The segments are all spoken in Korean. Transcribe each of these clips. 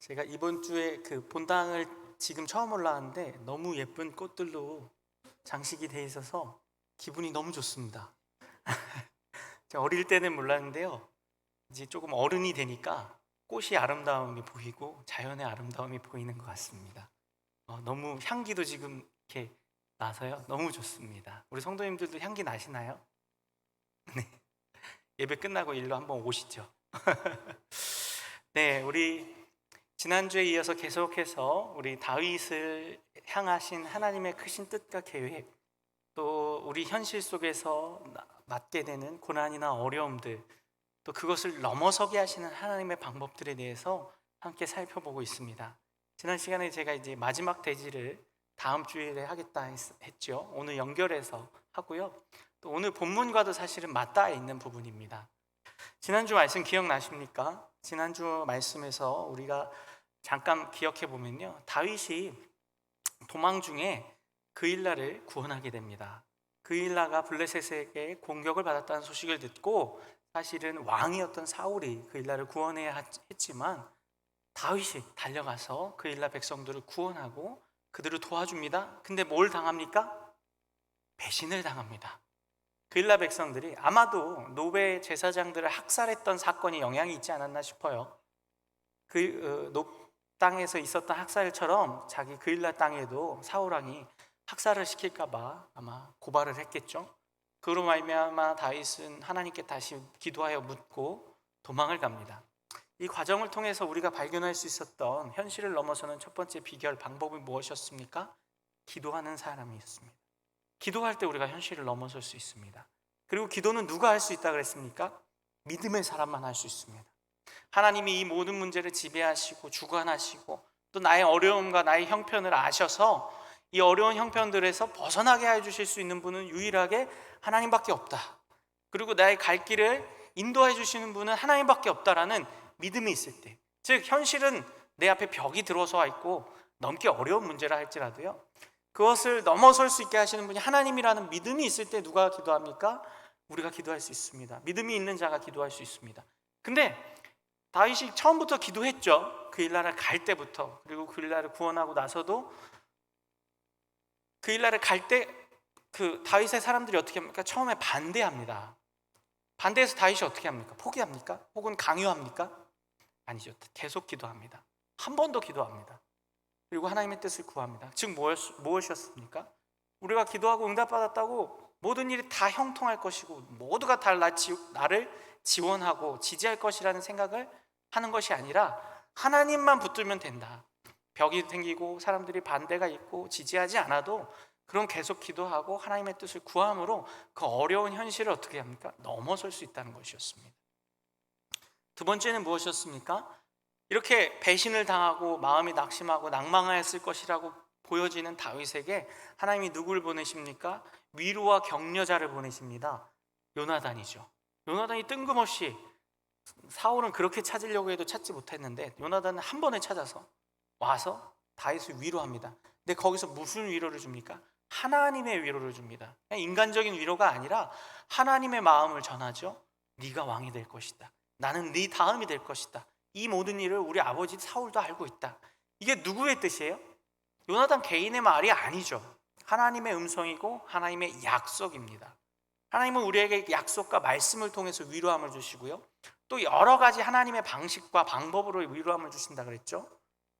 제가 이번 주에 그 본당을 지금 처음 올라왔는데 너무 예쁜 꽃들로 장식이 돼 있어서 기분이 너무 좋습니다. 제가 어릴 때는 몰랐는데요. 이제 조금 어른이 되니까 꽃이 아름다움이 보이고 자연의 아름다움이 보이는 것 같습니다. 너무 향기도 지금 이렇게 나서요. 너무 좋습니다. 우리 성도님들도 향기 나시나요? 네. 예배 끝나고 일로 한번 오시죠. 네, 우리 지난주에 이어서 계속해서 우리 다윗을 향하신 하나님의 크신 뜻과 계획, 또 우리 현실 속에서 맞게 되는 고난이나 어려움들, 또 그것을 넘어서게 하시는 하나님의 방법들에 대해서 함께 살펴보고 있습니다. 지난 시간에 제가 이제 마지막 대지를 다음 주일에 하겠다 했죠. 오늘 연결해서 하고요. 또 오늘 본문과도 사실은 맞닿아 있는 부분입니다. 지난주 말씀 기억나십니까? 지난주 말씀에서 우리가 잠깐 기억해 보면요, 다윗이 도망 중에 그일라를 구원하게 됩니다. 그일라가 블레셋에게 공격을 받았다는 소식을 듣고 사실은 왕이었던 사울이 그일라를 구원해야 했지만 다윗이 달려가서 그일라 백성들을 구원하고 그들을 도와줍니다. 근데 뭘 당합니까? 배신을 당합니다. 그일라 백성들이 아마도 노베 제사장들을 학살했던 사건이 영향이 있지 않았나 싶어요. 땅에서 있었던 학살처럼 자기 그일라 땅에도 사울왕이 학살을 시킬까봐 아마 고발을 했겠죠. 그로 말미암아 다윗은 하나님께 다시 기도하여 묻고 도망을 갑니다. 이 과정을 통해서 우리가 발견할 수 있었던 현실을 넘어서는 첫 번째 비결 방법이 무엇이었습니까? 기도하는 사람이었습니다. 기도할 때 우리가 현실을 넘어설 수 있습니다. 그리고 기도는 누가 할 수 있다고 그랬습니까? 믿음의 사람만 할 수 있습니다. 하나님이 이 모든 문제를 지배하시고 주관하시고 또 나의 어려움과 나의 형편을 아셔서 이 어려운 형편들에서 벗어나게 해주실 수 있는 분은 유일하게 하나님밖에 없다. 그리고 나의 갈 길을 인도해 주시는 분은 하나님밖에 없다라는 믿음이 있을 때, 즉 현실은 내 앞에 벽이 들어서 있고 넘기 어려운 문제라 할지라도요, 그것을 넘어설 수 있게 하시는 분이 하나님이라는 믿음이 있을 때 누가 기도합니까? 우리가 기도할 수 있습니다. 믿음이 있는 자가 기도할 수 있습니다. 근데 다윗이 처음부터 기도했죠. 그일라를 갈 때부터. 그리고 그일라를 구원하고 나서도 그일라를 갈 때 그 다윗의 사람들이 어떻게 합니까? 처음에 반대합니다. 반대해서 다윗이 어떻게 합니까? 포기합니까? 혹은 강요합니까? 아니죠. 계속 기도합니다. 한 번 더 기도합니다. 그리고 하나님의 뜻을 구합니다. 즉 무엇이었습니까? 우리가 기도하고 응답받았다고 모든 일이 다 형통할 것이고 모두가 다 나를 지원하고 지지할 것이라는 생각을 하는 것이 아니라 하나님만 붙들면 된다. 벽이 생기고 사람들이 반대가 있고 지지하지 않아도 그럼 계속 기도하고 하나님의 뜻을 구함으로 그 어려운 현실을 어떻게 합니까? 넘어설 수 있다는 것이었습니다. 두 번째는 무엇이었습니까? 이렇게 배신을 당하고 마음이 낙심하고 낭망하였을 것이라고 보여지는 다윗에게 하나님이 누구를 보내십니까? 위로와 격려자를 보내십니다. 요나단이죠. 요나단이 뜬금없이, 사울은 그렇게 찾으려고 해도 찾지 못했는데 요나단은 한 번에 찾아서 와서 다윗을 위로합니다. 근데 거기서 무슨 위로를 줍니까? 하나님의 위로를 줍니다. 인간적인 위로가 아니라 하나님의 마음을 전하죠. 네가 왕이 될 것이다. 나는 네 다음이 될 것이다. 이 모든 일을 우리 아버지 사울도 알고 있다. 이게 누구의 뜻이에요? 요나단 개인의 말이 아니죠. 하나님의 음성이고 하나님의 약속입니다. 하나님은 우리에게 약속과 말씀을 통해서 위로함을 주시고요, 또 여러 가지 하나님의 방식과 방법으로 위로함을 주신다 그랬죠.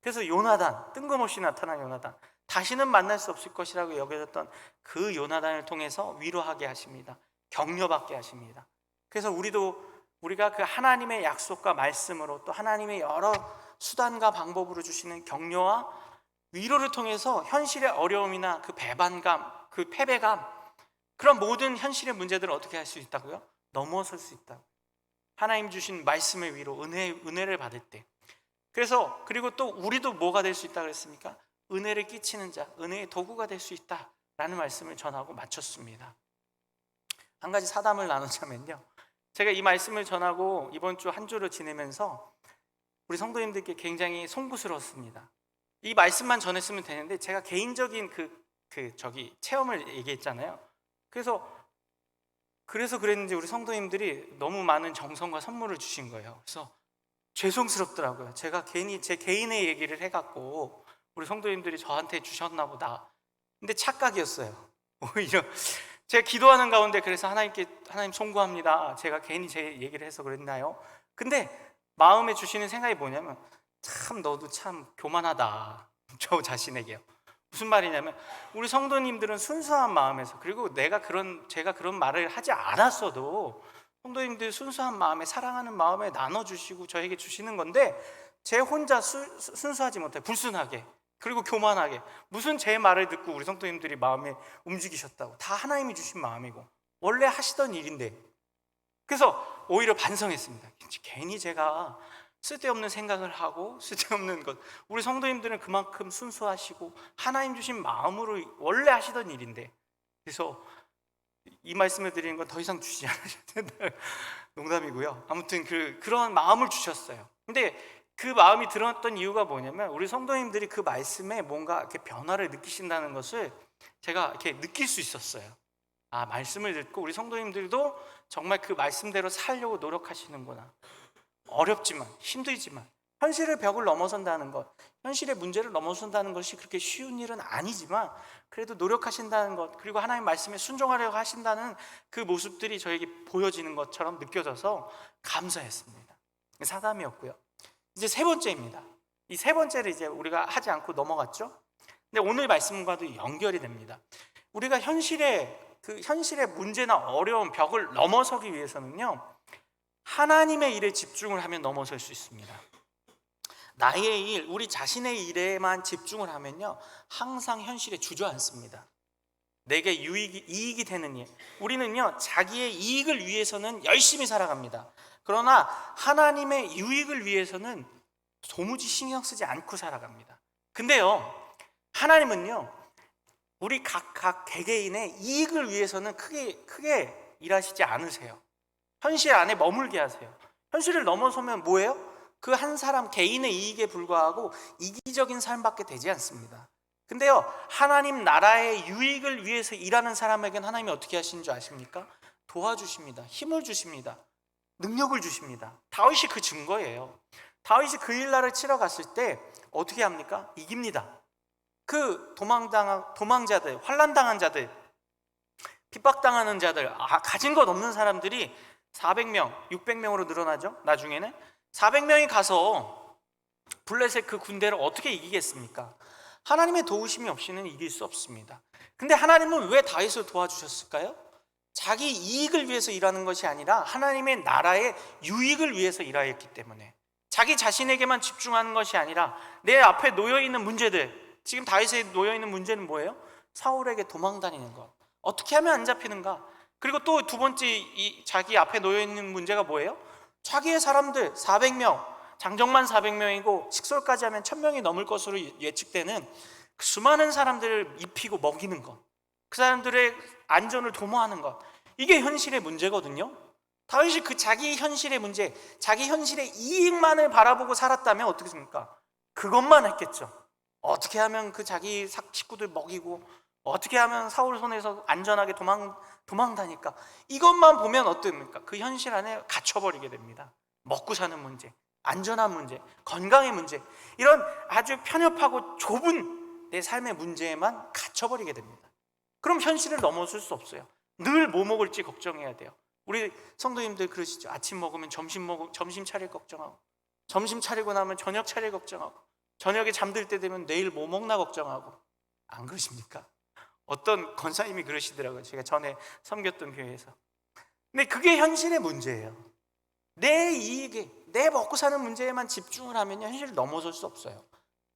그래서 요나단, 뜬금없이 나타난 요나단, 다시는 만날 수 없을 것이라고 여겨졌던 그 요나단을 통해서 위로하게 하십니다. 격려받게 하십니다. 그래서 우리가 그 하나님의 약속과 말씀으로 또 하나님의 여러 수단과 방법으로 주시는 격려와 위로를 통해서 현실의 어려움이나 그 배반감, 그 패배감, 그런 모든 현실의 문제들을 어떻게 할 수 있다고요? 넘어설 수 있다. 하나님 주신 말씀의 위로, 은혜를 받을 때. 그래서 그리고 또 우리도 뭐가 될 수 있다고 그랬습니까? 은혜를 끼치는 자, 은혜의 도구가 될 수 있다라는 말씀을 전하고 마쳤습니다. 한 가지 사담을 나누자면요, 제가 이 말씀을 전하고 이번 주 한 주를 지내면서 우리 성도님들께 굉장히 송구스러웠습니다. 이 말씀만 전했으면 되는데 제가 개인적인 체험을 얘기했잖아요. 그래서 그랬는지 우리 성도님들이 너무 많은 정성과 선물을 주신 거예요. 그래서 죄송스럽더라고요. 제가 괜히 제 개인의 얘기를 해갖고 우리 성도님들이 저한테 주셨나 보다. 근데 착각이었어요. 오히려 제가 기도하는 가운데 그래서 하나님께 하나님 송구합니다. 제가 괜히 제 얘기를 해서 그랬나요? 근데 마음에 주시는 생각이 뭐냐면 참 너도 참 교만하다. 저 자신에게요. 무슨 말이냐면 우리 성도님들은 순수한 마음에서, 그리고 제가 그런 말을 하지 않았어도 성도님들 순수한 마음에, 사랑하는 마음에 나눠주시고 저에게 주시는 건데, 제 혼자 순수하지 못해 불순하게 그리고 교만하게 무슨 제 말을 듣고 우리 성도님들이 마음에 움직이셨다고. 다 하나님이 주신 마음이고 원래 하시던 일인데. 그래서 오히려 반성했습니다. 괜히 제가 쓸데없는 생각을 하고 쓸데없는 것. 우리 성도님들은 그만큼 순수하시고 하나님 주신 마음으로 원래 하시던 일인데. 그래서 이 말씀을 드리는 건 더 이상 주시지 않으셔도 된다. 농담이고요. 아무튼 그런 마음을 주셨어요. 근데 그 마음이 들었던 이유가 뭐냐면 우리 성도님들이 그 말씀에 뭔가 이렇게 변화를 느끼신다는 것을 제가 이렇게 느낄 수 있었어요. 아, 말씀을 듣고 우리 성도님들도 정말 그 말씀대로 살려고 노력하시는구나. 어렵지만, 힘들지만, 현실의 벽을 넘어선다는 것, 현실의 문제를 넘어선다는 것이 그렇게 쉬운 일은 아니지만 그래도 노력하신다는 것, 그리고 하나님 말씀에 순종하려고 하신다는 그 모습들이 저에게 보여지는 것처럼 느껴져서 감사했습니다. 사담이었고요. 이제 세 번째입니다. 이 세 번째를 이제 우리가 하지 않고 넘어갔죠. 근데 오늘 말씀과도 연결이 됩니다. 우리가 현실의 문제나 어려운 벽을 넘어서기 위해서는요, 하나님의 일에 집중을 하면 넘어설 수 있습니다. 나의 일, 우리 자신의 일에만 집중을 하면요, 항상 현실에 주저앉습니다. 내게 이익이 되는 일, 우리는요 자기의 이익을 위해서는 열심히 살아갑니다. 그러나 하나님의 유익을 위해서는 도무지 신경 쓰지 않고 살아갑니다. 근데요, 하나님은요 우리 각 개개인의 이익을 위해서는 크게 일하시지 않으세요. 현실 안에 머물게 하세요. 현실을 넘어서면 뭐예요? 그 한 사람 개인의 이익에 불과하고 이기적인 삶밖에 되지 않습니다. 근데요, 하나님 나라의 유익을 위해서 일하는 사람에게는 하나님이 어떻게 하시는 줄 아십니까? 도와주십니다. 힘을 주십니다. 능력을 주십니다. 다윗이 그 증거예요. 다윗이 그 일날을 치러 갔을 때 어떻게 합니까? 이깁니다. 그 도망자들, 환난당한 자들, 핍박당하는 자들, 가진 것 없는 사람들이 400명, 600명으로 늘어나죠. 나중에는 400명이 가서 블레셋 그 군대를 어떻게 이기겠습니까? 하나님의 도우심이 없이는 이길 수 없습니다. 근데 하나님은 왜 다윗을 도와주셨을까요? 자기 이익을 위해서 일하는 것이 아니라 하나님의 나라의 유익을 위해서 일하였기 때문에, 자기 자신에게만 집중하는 것이 아니라 내 앞에 놓여있는 문제들, 지금 다윗에 놓여있는 문제는 뭐예요? 사울에게 도망다니는 것. 어떻게 하면 안 잡히는가? 그리고 또 두 번째 자기 앞에 놓여있는 문제가 뭐예요? 자기의 사람들 400명, 장정만 400명이고 식솔까지 하면 1000명이 넘을 것으로 예측되는 그 수많은 사람들을 입히고 먹이는 것, 그 사람들의 안전을 도모하는 것, 이게 현실의 문제거든요. 다윗이 그 자기 현실의 문제, 자기 현실의 이익만을 바라보고 살았다면 어떻게 됩니까? 그것만 했겠죠. 어떻게 하면 그 자기 식구들 먹이고, 어떻게 하면 사울 손에서 안전하게 도망다니까, 이것만 보면 어떻습니까? 그 현실 안에 갇혀버리게 됩니다. 먹고 사는 문제, 안전한 문제, 건강의 문제, 이런 아주 편협하고 좁은 내 삶의 문제에만 갇혀버리게 됩니다. 그럼 현실을 넘어설 수 없어요. 늘 뭐 먹을지 걱정해야 돼요. 우리 성도님들 그러시죠. 아침 먹으면 점심 차릴 걱정하고, 점심 차리고 나면 저녁 차릴 걱정하고, 저녁에 잠들 때 되면 내일 뭐 먹나 걱정하고. 안 그러십니까? 어떤 권사님이 그러시더라고요. 제가 전에 섬겼던 교회에서. 근데 그게 현실의 문제예요. 내 이익에, 내 먹고 사는 문제에만 집중을 하면 현실을 넘어설 수 없어요.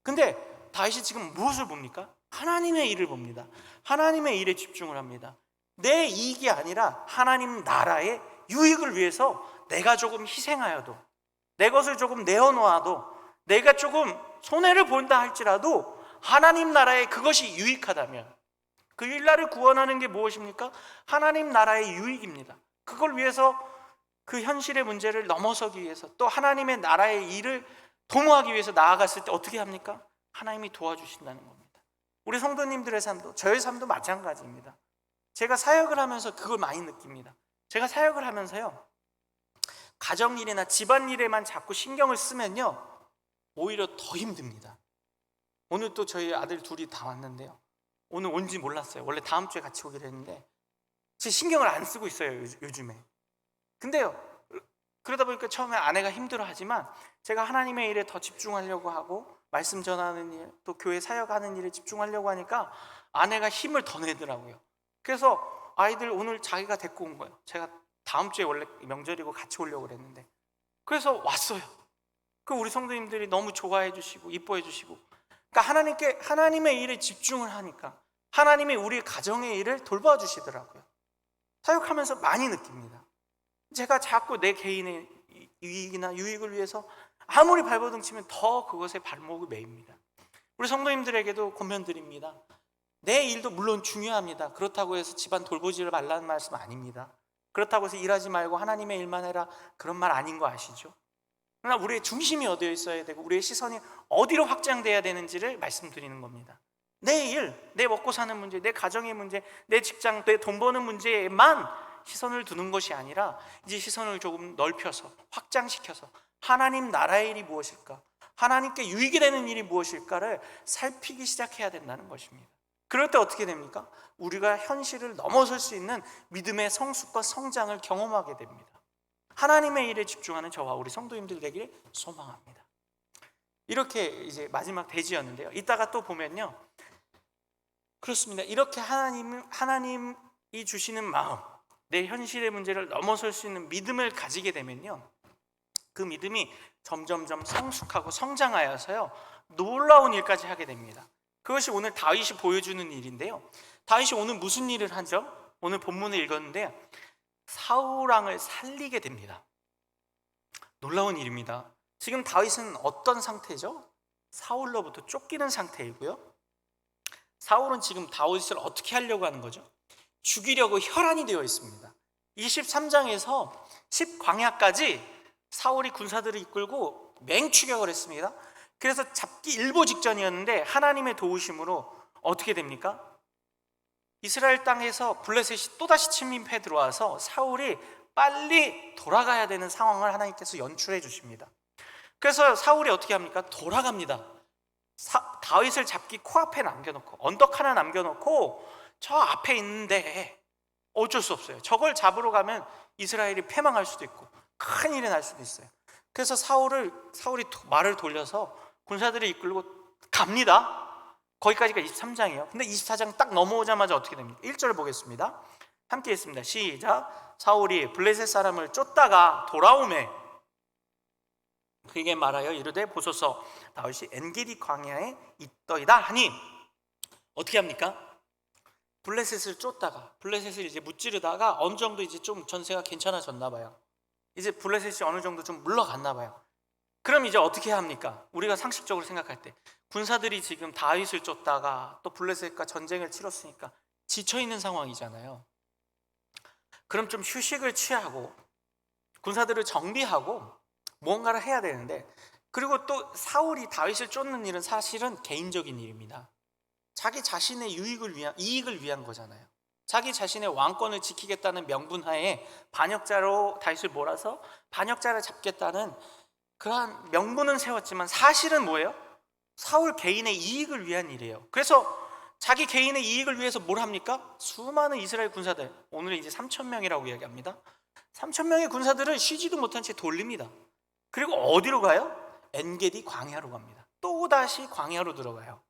근데 다윗이 지금 무엇을 봅니까? 하나님의 일을 봅니다. 하나님의 일에 집중을 합니다. 내 이익이 아니라 하나님 나라의 유익을 위해서 내가 조금 희생하여도, 내 것을 조금 내어놓아도, 내가 조금 손해를 본다 할지라도 하나님 나라에 그것이 유익하다면, 그 일날을 구원하는 게 무엇입니까? 하나님 나라의 유익입니다. 그걸 위해서, 그 현실의 문제를 넘어서기 위해서, 또 하나님의 나라의 일을 도모하기 위해서 나아갔을 때 어떻게 합니까? 하나님이 도와주신다는 겁니다. 우리 성도님들의 삶도, 저의 삶도 마찬가지입니다. 제가 사역을 하면서 그걸 많이 느낍니다. 제가 사역을 하면서요, 가정일이나 집안일에만 자꾸 신경을 쓰면요, 오히려 더 힘듭니다. 오늘 또 저희 아들 둘이 다 왔는데요, 오늘 온지 몰랐어요. 원래 다음 주에 같이 오기로 했는데 제 신경을 안 쓰고 있어요, 요즘에. 근데요, 그러다 보니까 처음에 아내가 힘들어하지만 제가 하나님의 일에 더 집중하려고 하고 말씀 전하는 일, 또 교회 사역하는 일에 집중하려고 하니까 아내가 힘을 더 내더라고요. 그래서 아이들 오늘 자기가 데리고 온 거예요. 제가 다음 주에 원래 명절이고 같이 오려고 그랬는데, 그래서 왔어요. 그 우리 성도님들이 너무 좋아해 주시고 이뻐해 주시고, 그러니까 하나님의 일에 집중을 하니까 하나님이 우리 가정의 일을 돌봐주시더라고요. 사역하면서 많이 느낍니다. 제가 자꾸 내 개인의 이익이나 유익을 위해서 아무리 발버둥 치면 더 그것에 발목을 매입니다. 우리 성도님들에게도 권면드립니다. 내 일도 물론 중요합니다. 그렇다고 해서 집안 돌보지를 말라는 말씀 아닙니다. 그렇다고 해서 일하지 말고 하나님의 일만 해라, 그런 말 아닌 거 아시죠? 그러나 우리의 중심이 어디에 있어야 되고 우리의 시선이 어디로 확장돼야 되는지를 말씀드리는 겁니다. 내 일, 내 먹고 사는 문제, 내 가정의 문제, 내 직장, 내 돈 버는 문제에만 시선을 두는 것이 아니라 이제 시선을 조금 넓혀서 확장시켜서 하나님 나라의 일이 무엇일까, 하나님께 유익이 되는 일이 무엇일까를 살피기 시작해야 된다는 것입니다. 그럴 때 어떻게 됩니까? 우리가 현실을 넘어설 수 있는 믿음의 성숙과 성장을 경험하게 됩니다. 하나님의 일에 집중하는 저와 우리 성도님들 되기를 소망합니다. 이렇게 이제 마지막 대지였는데요, 이따가 또 보면요, 그렇습니다. 이렇게 하나님이 주시는 마음, 내 현실의 문제를 넘어설 수 있는 믿음을 가지게 되면요, 그 믿음이 점점점 성숙하고 성장하여서요, 놀라운 일까지 하게 됩니다. 그것이 오늘 다윗이 보여주는 일인데요, 다윗이 오늘 무슨 일을 하죠? 오늘 본문을 읽었는데 사울 왕을 살리게 됩니다. 놀라운 일입니다. 지금 다윗은 어떤 상태죠? 사울로부터 쫓기는 상태이고요, 사울은 지금 다윗을 어떻게 하려고 하는 거죠? 죽이려고 혈안이 되어 있습니다. 23장에서 10광야까지 사울이 군사들을 이끌고 맹추격을 했습니다. 그래서 잡기 일보 직전이었는데 하나님의 도우심으로 어떻게 됩니까? 이스라엘 땅에서 블레셋이 또다시 침입해 들어와서 사울이 빨리 돌아가야 되는 상황을 하나님께서 연출해 주십니다. 그래서 사울이 어떻게 합니까? 돌아갑니다. 다윗을 잡기 코앞에 남겨놓고, 언덕 하나 남겨놓고 저 앞에 있는데 어쩔 수 없어요. 저걸 잡으러 가면 이스라엘이 패망할 수도 있고 큰 일이 날 수도 있어요. 그래서 사울이 말을 돌려서 군사들을 이끌고 갑니다. 거기까지가 23장이에요. 근데 24장 딱 넘어오자마자 어떻게 됩니까? 1절을 보겠습니다. 함께 읽습니다. 시작. 사울이 블레셋 사람을 쫓다가 돌아오매 그에게 말하여 이르되 보소서 다윗이 엔게디 광야에 있더이다 하니, 어떻게 합니까? 블레셋을 쫓다가, 블레셋을 이제 무찌르다가 어느 정도 이제 좀 전세가 괜찮아졌나 봐요. 이제 블레셋이 어느 정도 좀 물러갔나 봐요. 그럼 이제 어떻게 해야 합니까? 우리가 상식적으로 생각할 때 군사들이 지금 다윗을 쫓다가 또 블레셋과 전쟁을 치렀으니까 지쳐있는 상황이잖아요. 그럼 좀 휴식을 취하고 군사들을 정비하고 무언가를 해야 되는데, 그리고 또 사울이 다윗을 쫓는 일은 사실은 개인적인 일입니다. 자기 자신의 이익을 위한 거잖아요. 자기 자신의 왕권을 지키겠다는 명분하에 반역자로 다윗을 몰아서 반역자를 잡겠다는 그러한 명분은 세웠지만 사실은 뭐예요? 사울 개인의 이익을 위한 일이에요. 그래서 자기 개인의 이익을 위해서 뭘 합니까? 수많은 이스라엘 군사들, 오늘은 이제 3,000명이라고 이야기합니다. 3,000명의 군사들을 쉬지도 못한 채 돌립니다. 그리고 어디로 가요? 엔게디 광야로 갑니다. 또다시 광야로 들어가요.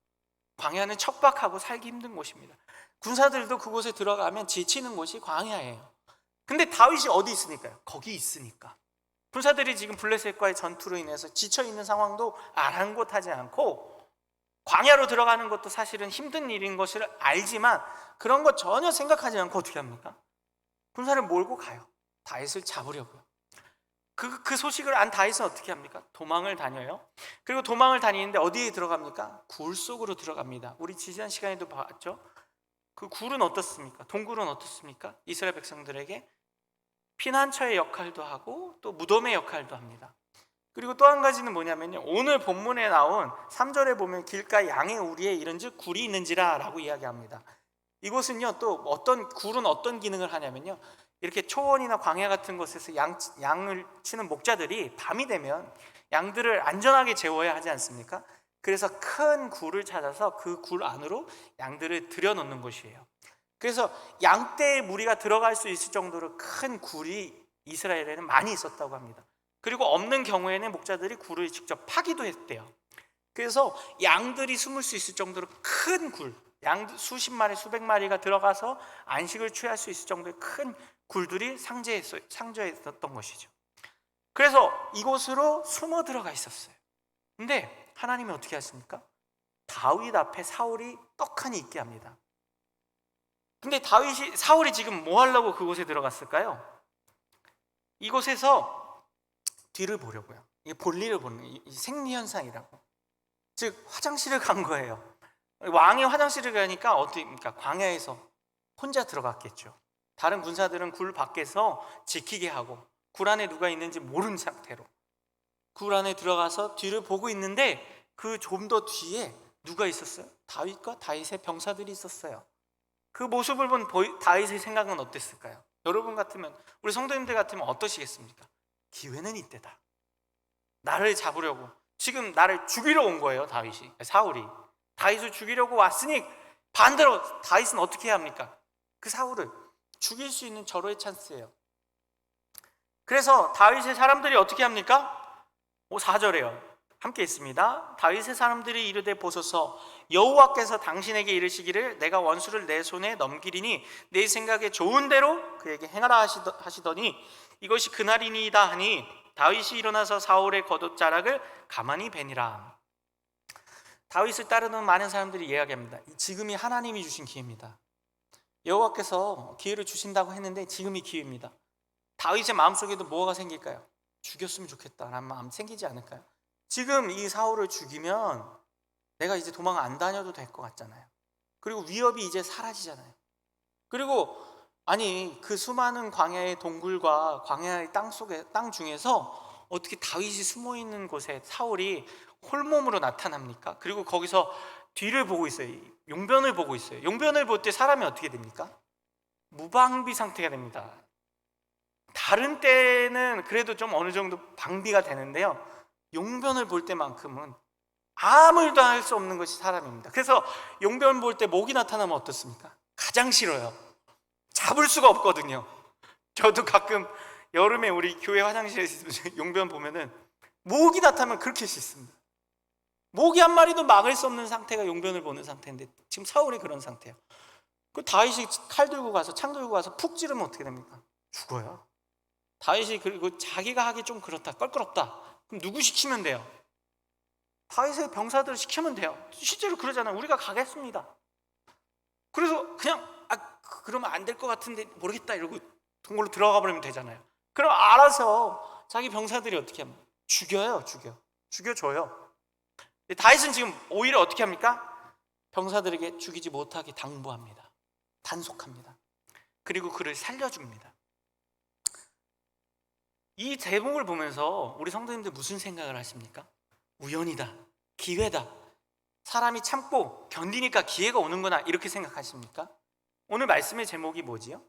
광야는 척박하고 살기 힘든 곳입니다. 군사들도 그곳에 들어가면 지치는 곳이 광야예요. 근데 다윗이 어디 있으니까요? 거기 있으니까. 군사들이 지금 블레셋과의 전투로 인해서 지쳐있는 상황도 아랑곳하지 않고 광야로 들어가는 것도 사실은 힘든 일인 것을 알지만 그런 것 전혀 생각하지 않고 어떻게 합니까? 군사를 몰고 가요. 다윗을 잡으려고요. 그 소식을 안 다윗은 어떻게 합니까? 도망을 다녀요. 그리고 도망을 다니는데 어디에 들어갑니까? 굴 속으로 들어갑니다. 우리 지난 시간에도 봤죠? 그 굴은 어떻습니까? 동굴은 어떻습니까? 이스라엘 백성들에게 피난처의 역할도 하고 또 무덤의 역할도 합니다. 그리고 또 한 가지는 뭐냐면요, 오늘 본문에 나온 3절에 보면 길가 양의 우리에 이른즉 굴이 있는지라 라고 이야기합니다. 이곳은요, 또 굴은 어떤 기능을 하냐면요, 이렇게 초원이나 광야 같은 곳에서 양을 치는 목자들이 밤이 되면 양들을 안전하게 재워야 하지 않습니까? 그래서 큰 굴을 찾아서 그 굴 안으로 양들을 들여놓는 곳이에요. 그래서 양떼의 무리가 들어갈 수 있을 정도로 큰 굴이 이스라엘에는 많이 있었다고 합니다. 그리고 없는 경우에는 목자들이 굴을 직접 파기도 했대요. 그래서 양들이 숨을 수 있을 정도로 큰 굴, 양 수십 마리, 수백 마리가 들어가서 안식을 취할 수 있을 정도의 큰 굴들이 상저했었던 것이죠. 그래서 이곳으로 숨어 들어가 있었어요. 근데 하나님이 어떻게 하십니까? 다윗 앞에 사울이 떡하니 있게 합니다. 근데 사울이 지금 뭐 하려고 그곳에 들어갔을까요? 이곳에서 뒤를 보려고요. 이게 볼일을 보는 생리현상이라고. 즉 화장실을 간 거예요. 왕이 화장실을 가니까 어떻습니까? 광야에서 혼자 들어갔겠죠. 다른 군사들은 굴 밖에서 지키게 하고 굴 안에 누가 있는지 모르는 상태로 굴 안에 들어가서 뒤를 보고 있는데 그 좀 더 뒤에 누가 있었어요? 다윗과 다윗의 병사들이 있었어요. 그 모습을 본 다윗의 생각은 어땠을까요? 여러분 같으면, 우리 성도님들 같으면 어떠시겠습니까? 기회는 이때다. 나를 잡으려고, 지금 나를 죽이러 온 거예요. 사울이 다윗을 죽이려고 왔으니 반대로 다윗은 어떻게 해야 합니까? 그 사울을 죽일 수 있는 절호의 찬스예요. 그래서 다윗의 사람들이 어떻게 합니까? 4절에요. 함께 있습니다. 다윗의 사람들이 이르되 보소서, 여호와께서 당신에게 이르시기를 내가 원수를 내 손에 넘기리니 내 생각에 좋은 대로 그에게 행하라 하시더니 이것이 그날이니이다 하니 다윗이 일어나서 사울의 겉옷자락을 가만히 베니라. 다윗을 따르는 많은 사람들이 이야기합니다. 지금이 하나님이 주신 기회입니다. 여호와께서 기회를 주신다고 했는데 지금이 기회입니다. 다윗의 마음속에도 뭐가 생길까요? 죽였으면 좋겠다라는 마음 생기지 않을까요? 지금 이 사울을 죽이면 내가 이제 도망 안 다녀도 될 것 같잖아요. 그리고 위협이 이제 사라지잖아요. 그리고 아니 그 수많은 광야의 동굴과 광야의 땅 중에서 어떻게 다윗이 숨어 있는 곳에 사울이 홀몸으로 나타납니까? 그리고 거기서 뒤를 보고 있어요. 용변을 보고 있어요. 용변을 볼 때 사람이 어떻게 됩니까? 무방비 상태가 됩니다. 다른 때는 그래도 좀 어느 정도 방비가 되는데요, 용변을 볼 때만큼은 아무 일도 할 수 없는 것이 사람입니다. 그래서 용변 볼 때 목이 나타나면 어떻습니까? 가장 싫어요. 잡을 수가 없거든요. 저도 가끔 여름에 우리 교회 화장실에서 용변 보면은 목이 나타나면 그렇게 씻습니다. 모기 한 마리도 막을 수 없는 상태가 용변을 보는 상태인데 지금 사울이 그런 상태예요. 그 다윗이 칼 들고 가서 창 들고 가서 푹 찌르면 어떻게 됩니까? 죽어요. 다윗이 그리고 자기가 하기 좀 그렇다, 껄끄럽다, 그럼 누구 시키면 돼요? 다윗의 병사들을 시키면 돼요. 실제로 그러잖아요. 우리가 가겠습니다. 그래서 그냥 그러면 안 될 것 같은데 모르겠다 이러고 동굴로 들어가 버리면 되잖아요. 그럼 알아서 자기 병사들이 어떻게 합니까? 죽여줘요. 다윗은 지금 오히려 어떻게 합니까? 병사들에게 죽이지 못하게 당부합니다. 단속합니다. 그리고 그를 살려줍니다. 이 대목을 보면서 우리 성도님들 무슨 생각을 하십니까? 우연이다, 기회다, 사람이 참고 견디니까 기회가 오는구나 이렇게 생각하십니까? 오늘 말씀의 제목이 뭐지요?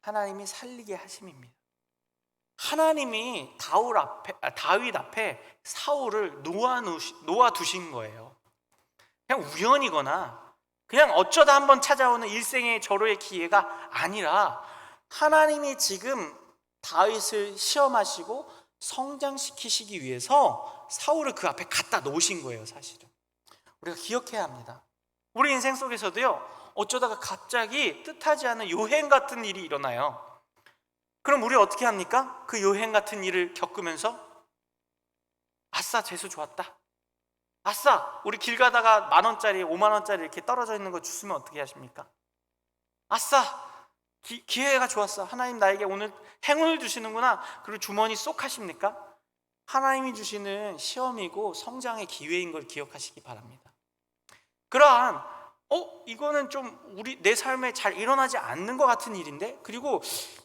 하나님이 살리게 하심입니다. 하나님이 다윗 앞에 사울을 놓아두신 거예요. 그냥 우연이거나 그냥 어쩌다 한번 찾아오는 일생의 절호의 기회가 아니라 하나님이 지금 다윗을 시험하시고 성장시키시기 위해서 사울을 그 앞에 갖다 놓으신 거예요. 사실은 우리가 기억해야 합니다. 우리 인생 속에서도요, 어쩌다가 갑자기 뜻하지 않은 요행 같은 일이 일어나요. 그럼 우리 어떻게 합니까? 그 요행 같은 일을 겪으면서 아싸 재수 좋았다, 아싸 우리 길 가다가 10,000원짜리 50,000원짜리 이렇게 떨어져 있는 거 주시면 어떻게 하십니까? 아싸 기회가 좋았어, 하나님 나에게 오늘 행운을 주시는구나, 그리고 주머니 쏙 하십니까? 하나님이 주시는 시험이고 성장의 기회인 걸 기억하시기 바랍니다. 그러한 이거는 좀 내 삶에 잘 일어나지 않는 것 같은 일인데, 그리고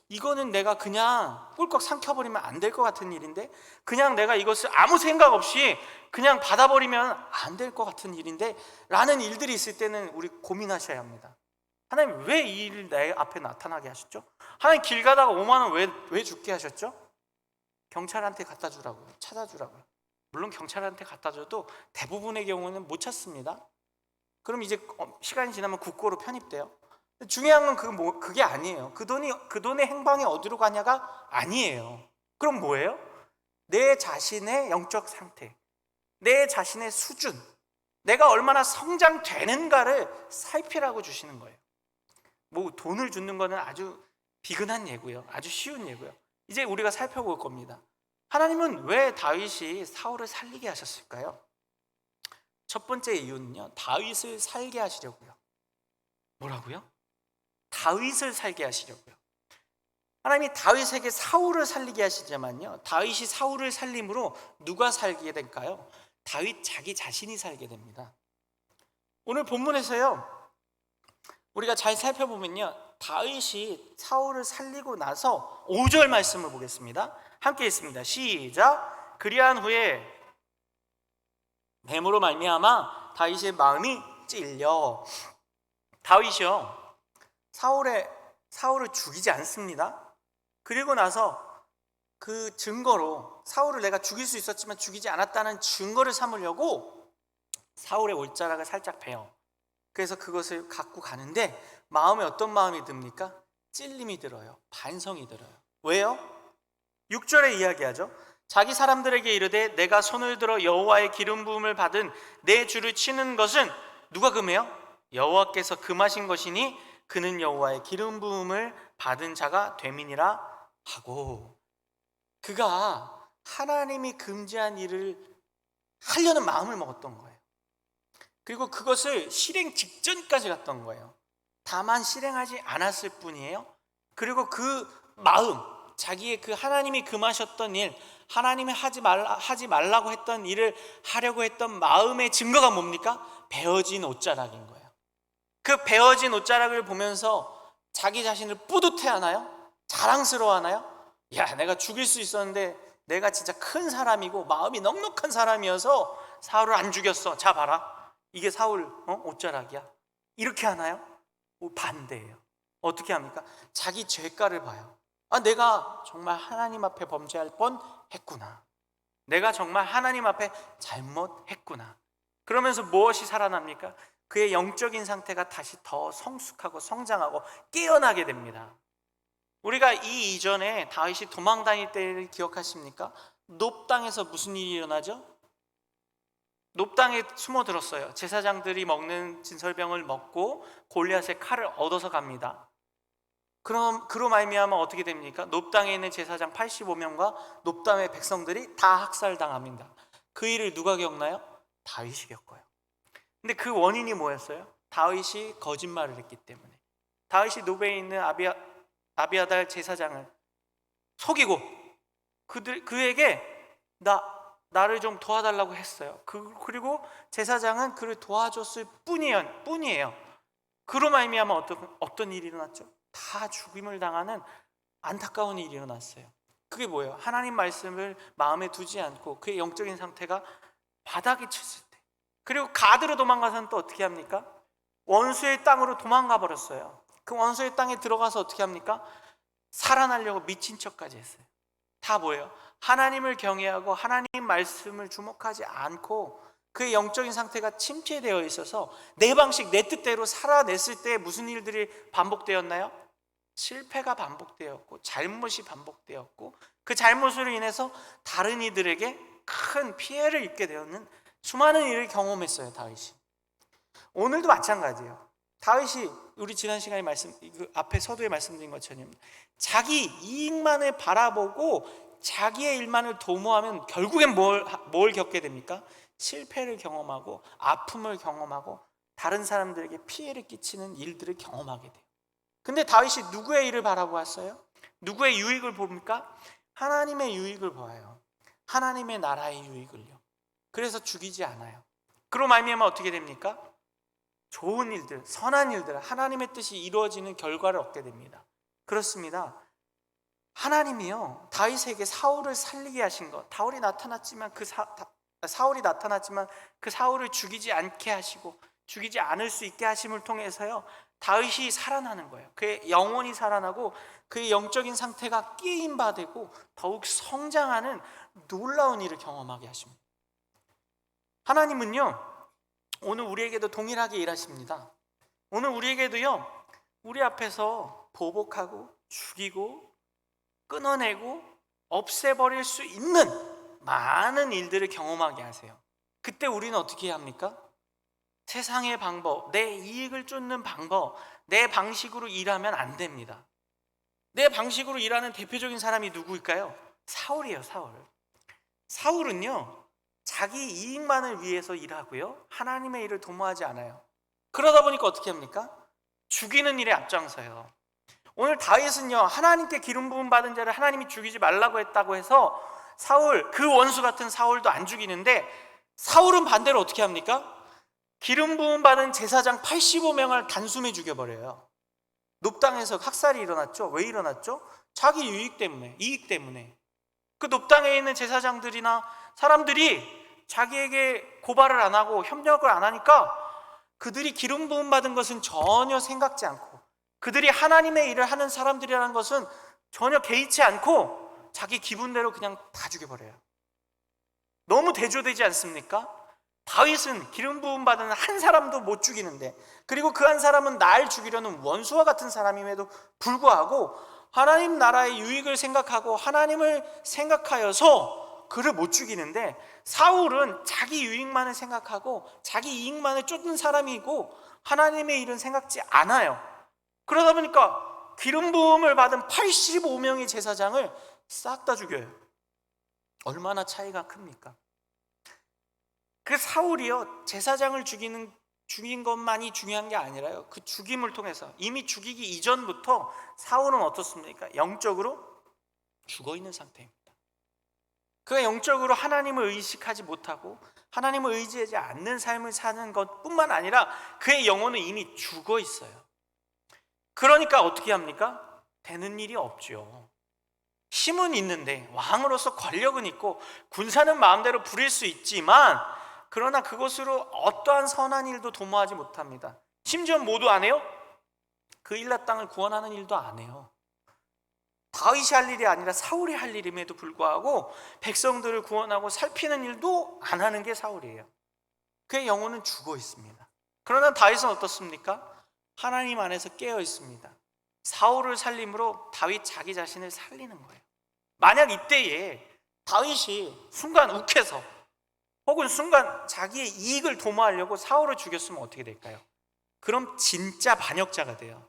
이거는 내가 그냥 꿀꺽 삼켜버리면 안 될 것 같은 일인데, 그냥 내가 이것을 아무 생각 없이 그냥 받아버리면 안 될 것 같은 일인데 라는 일들이 있을 때는 우리 고민하셔야 합니다. 하나님 왜 이 일을 내 앞에 나타나게 하셨죠? 하나님 길 가다가 5만 원 왜 죽게 하셨죠? 경찰한테 갖다 주라고요. 찾아주라고요. 물론 경찰한테 갖다 줘도 대부분의 경우는 못 찾습니다. 그럼 이제 시간이 지나면 국고로 편입돼요. 중요한 건 그게 아니에요. 그 돈의 행방이 어디로 가냐가 아니에요. 그럼 뭐예요? 내 자신의 영적 상태, 내 자신의 수준, 내가 얼마나 성장되는가를 살피라고 주시는 거예요. 뭐 돈을 주는 거는 아주 비근한 예고요. 아주 쉬운 예고요. 이제 우리가 살펴볼 겁니다. 하나님은 왜 다윗이 사울을 살리게 하셨을까요? 첫 번째 이유는요, 다윗을 살게 하시려고요. 뭐라고요? 다윗을 살게 하시려고요. 하나님이 다윗에게 사울을 살리게 하시지만요, 다윗이 사울을 살림으로 누가 살게 될까요? 다윗 자기 자신이 살게 됩니다. 오늘 본문에서요, 우리가 잘 살펴보면요, 다윗이 사울을 살리고 나서 5절 말씀을 보겠습니다. 함께 읽습니다. 시작. 그리한 후에 뱀으로 말미암아 다윗의 마음이 찔려. 다윗이요, 사울을 죽이지 않습니다. 그리고 나서 그 증거로 사울을 내가 죽일 수 있었지만 죽이지 않았다는 증거를 삼으려고 사울의 옷자락을 살짝 베요. 그래서 그것을 갖고 가는데 마음에 어떤 마음이 듭니까? 찔림이 들어요. 반성이 들어요. 왜요? 6절에 이야기하죠. 자기 사람들에게 이르되 내가 손을 들어 여호와의 기름 부음을 받은 내 주를 치는 것은 누가 금해요? 여호와께서 금하신 것이니 그는 여호와의 기름 부음을 받은 자가 됨이니라 하고, 그가 하나님이 금지한 일을 하려는 마음을 먹었던 거예요. 그리고 그것을 실행 직전까지 갔던 거예요. 다만 실행하지 않았을 뿐이에요. 그리고 그 마음, 자기의 그 하나님이 금하셨던 일, 하나님이 하지 말라고 했던 일을 하려고 했던 마음의 증거가 뭡니까? 베어진 옷자락인 거예요. 그 베어진 옷자락을 보면서 자기 자신을 뿌듯해하나요? 자랑스러워하나요? 야, 내가 죽일 수 있었는데 내가 진짜 큰 사람이고 마음이 넉넉한 사람이어서 사울을 안 죽였어. 자 봐라, 이게 사울 옷자락이야. 이렇게 하나요? 반대예요. 어떻게 합니까? 자기 죄가를 봐요. 내가 정말 하나님 앞에 범죄할 뻔했구나. 내가 정말 하나님 앞에 잘못했구나. 그러면서 무엇이 살아납니까? 그의 영적인 상태가 다시 더 성숙하고 성장하고 깨어나게 됩니다. 우리가 이 이전에 다윗이 도망 다닐 때를 기억하십니까? 놉 땅에서 무슨 일이 일어나죠? 놉 땅에 숨어들었어요. 제사장들이 먹는 진설병을 먹고 골리앗의 칼을 얻어서 갑니다. 그로 말미암아 어떻게 됩니까? 놉 땅에 있는 제사장 85명과 놉 땅의 백성들이 다 학살당합니다. 그 일을 누가 겪나요? 다윗이 겪어요. 근데 그 원인이 뭐였어요? 다윗이 거짓말을 했기 때문에. 다윗이 노베에 있는 아비아달 제사장을 속이고 그에게 나를 좀 도와달라고 했어요. 그리고 제사장은 그를 도와줬을 뿐이에요. 그로 말미암아 어떤 일이 일어났죠? 다 죽임을 당하는 안타까운 일이 일어났어요. 그게 뭐예요? 하나님 말씀을 마음에 두지 않고 그의 영적인 상태가 바닥에 쳤을 때. 그리고 가드로 도망가서는 또 어떻게 합니까? 원수의 땅으로 도망가 버렸어요. 그 원수의 땅에 들어가서 어떻게 합니까? 살아나려고 미친 척까지 했어요. 다 뭐예요? 하나님을 경외하고 하나님 말씀을 주목하지 않고 그의 영적인 상태가 침체되어 있어서 내 방식 내 뜻대로 살아냈을 때 무슨 일들이 반복되었나요? 실패가 반복되었고 잘못이 반복되었고 그 잘못으로 인해서 다른 이들에게 큰 피해를 입게 되었는 수많은 일을 경험했어요. 다윗이. 오늘도 마찬가지예요. 다윗이 우리 지난 시간에 앞에 서두에 말씀드린 것처럼 자기 이익만을 바라보고 자기의 일만을 도모하면 결국엔 뭘 겪게 됩니까? 실패를 경험하고 아픔을 경험하고 다른 사람들에게 피해를 끼치는 일들을 경험하게 돼요. 근데 다윗이 누구의 일을 바라보았어요? 누구의 유익을 봅니까? 하나님의 유익을 보아요. 하나님의 나라의 유익을요. 그래서 죽이지 않아요. 그로 말미암아 어떻게 됩니까? 좋은 일들, 선한 일들, 하나님의 뜻이 이루어지는 결과를 얻게 됩니다. 그렇습니다. 하나님이요, 다윗에게 사울을 살리게 하신 것, 사울이 나타났지만 그 사울을 죽이지 않게 하시고 죽이지 않을 수 있게 하심을 통해서요, 다윗이 살아나는 거예요. 그의 영혼이 살아나고 그의 영적인 상태가 깨임바되고 더욱 성장하는 놀라운 일을 경험하게 하십니다. 하나님은요, 오늘 우리에게도 동일하게 일하십니다. 오늘 우리에게도요, 우리 앞에서 보복하고 죽이고 끊어내고 없애버릴 수 있는 많은 일들을 경험하게 하세요. 그때 우리는 어떻게 해야 합니까? 세상의 방법, 내 이익을 쫓는 방법, 내 방식으로 일하면 안 됩니다. 내 방식으로 일하는 대표적인 사람이 누구일까요? 사울이에요. 사울은요, 자기 이익만을 위해서 일하고요, 하나님의 일을 도모하지 않아요. 그러다 보니까 어떻게 합니까? 죽이는 일에 앞장서요. 오늘 다윗은요, 하나님께 기름 부음 받은 자를 하나님이 죽이지 말라고 했다고 해서 사울, 그 원수 같은 사울도 안 죽이는데, 사울은 반대로 어떻게 합니까? 기름 부음 받은 제사장 85명을 단숨에 죽여버려요. 높당에서 학살이 일어났죠. 왜 일어났죠? 자기 이익 때문에. 그 높당에 있는 제사장들이나 사람들이 자기에게 고발을 안 하고 협력을 안 하니까 그들이 기름 부음 받은 것은 전혀 생각지 않고, 그들이 하나님의 일을 하는 사람들이라는 것은 전혀 개의치 않고 자기 기분대로 그냥 다 죽여버려요. 너무 대조되지 않습니까? 다윗은 기름 부음 받은 한 사람도 못 죽이는데, 그리고 그 한 사람은 날 죽이려는 원수와 같은 사람임에도 불구하고 하나님 나라의 유익을 생각하고 하나님을 생각하여서 그를 못 죽이는데, 사울은 자기 유익만을 생각하고 자기 이익만을 쫓는 사람이고 하나님의 일은 생각지 않아요. 그러다 보니까 기름 부음을 받은 85명의 제사장을 싹 다 죽여요. 얼마나 차이가 큽니까? 그 사울이요, 제사장을 죽인 것만이 중요한 게 아니라요, 그 죽임을 통해서, 이미 죽이기 이전부터 사울은 어떻습니까? 영적으로 죽어 있는 상태입니다. 그가 영적으로 하나님을 의식하지 못하고 하나님을 의지하지 않는 삶을 사는 것뿐만 아니라 그의 영혼은 이미 죽어 있어요. 그러니까 어떻게 합니까? 되는 일이 없죠. 힘은 있는데, 왕으로서 권력은 있고 군사는 마음대로 부릴 수 있지만, 그러나 그것으로 어떠한 선한 일도 도모하지 못합니다. 심지어 뭐도 안 해요? 그 일라 땅을 구원하는 일도 안 해요. 다윗이 할 일이 아니라 사울이 할 일임에도 불구하고 백성들을 구원하고 살피는 일도 안 하는 게 사울이에요. 그의 영혼은 죽어 있습니다. 그러나 다윗은 어떻습니까? 하나님 안에서 깨어 있습니다. 사울을 살림으로 다윗 자기 자신을 살리는 거예요. 만약 이때에 다윗이 순간 욱해서 혹은 순간 자기의 이익을 도모하려고 사울을 죽였으면 어떻게 될까요? 그럼 진짜 반역자가 돼요.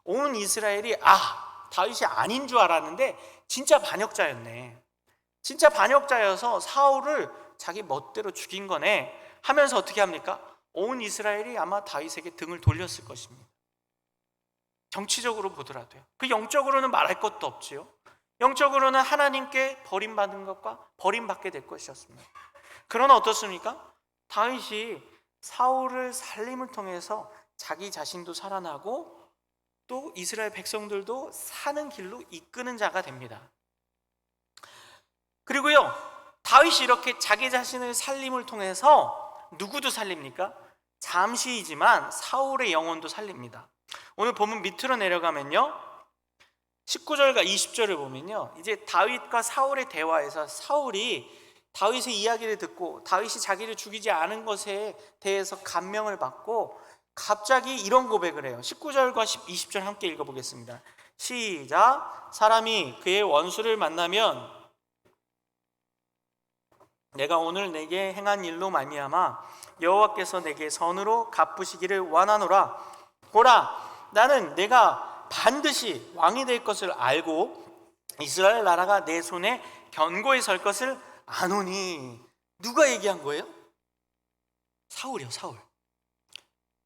온 이스라엘이 다윗이 아닌 줄 알았는데 진짜 반역자였네, 진짜 반역자여서 사울을 자기 멋대로 죽인 거네 하면서 어떻게 합니까? 온 이스라엘이 아마 다윗에게 등을 돌렸을 것입니다. 정치적으로 보더라도요. 그 영적으로는 말할 것도 없지요. 영적으로는 하나님께 버림받은 것과 버림받게 될 것이었습니다. 그러나 어떻습니까? 다윗이 사울을 살림을 통해서 자기 자신도 살아나고 또 이스라엘 백성들도 사는 길로 이끄는 자가 됩니다. 그리고요, 다윗이 이렇게 자기 자신을 살림을 통해서 누구도 살립니까? 잠시이지만 사울의 영혼도 살립니다. 오늘 본문 밑으로 내려가면요, 19절과 20절을 보면요, 이제 다윗과 사울의 대화에서 사울이 다윗의 이야기를 듣고 다윗이 자기를 죽이지 않은 것에 대해서 감명을 받고 갑자기 이런 고백을 해요. 19절과 20절 함께 읽어보겠습니다. 시작. 사람이 그의 원수를 만나면 내가 오늘 내게 행한 일로 말미암아 여호와께서 내게 선으로 갚으시기를 원하노라. 보라, 나는 내가 반드시 왕이 될 것을 알고 이스라엘 나라가 내 손에 견고히 설 것을 아노니. 누가 얘기한 거예요? 사울이요,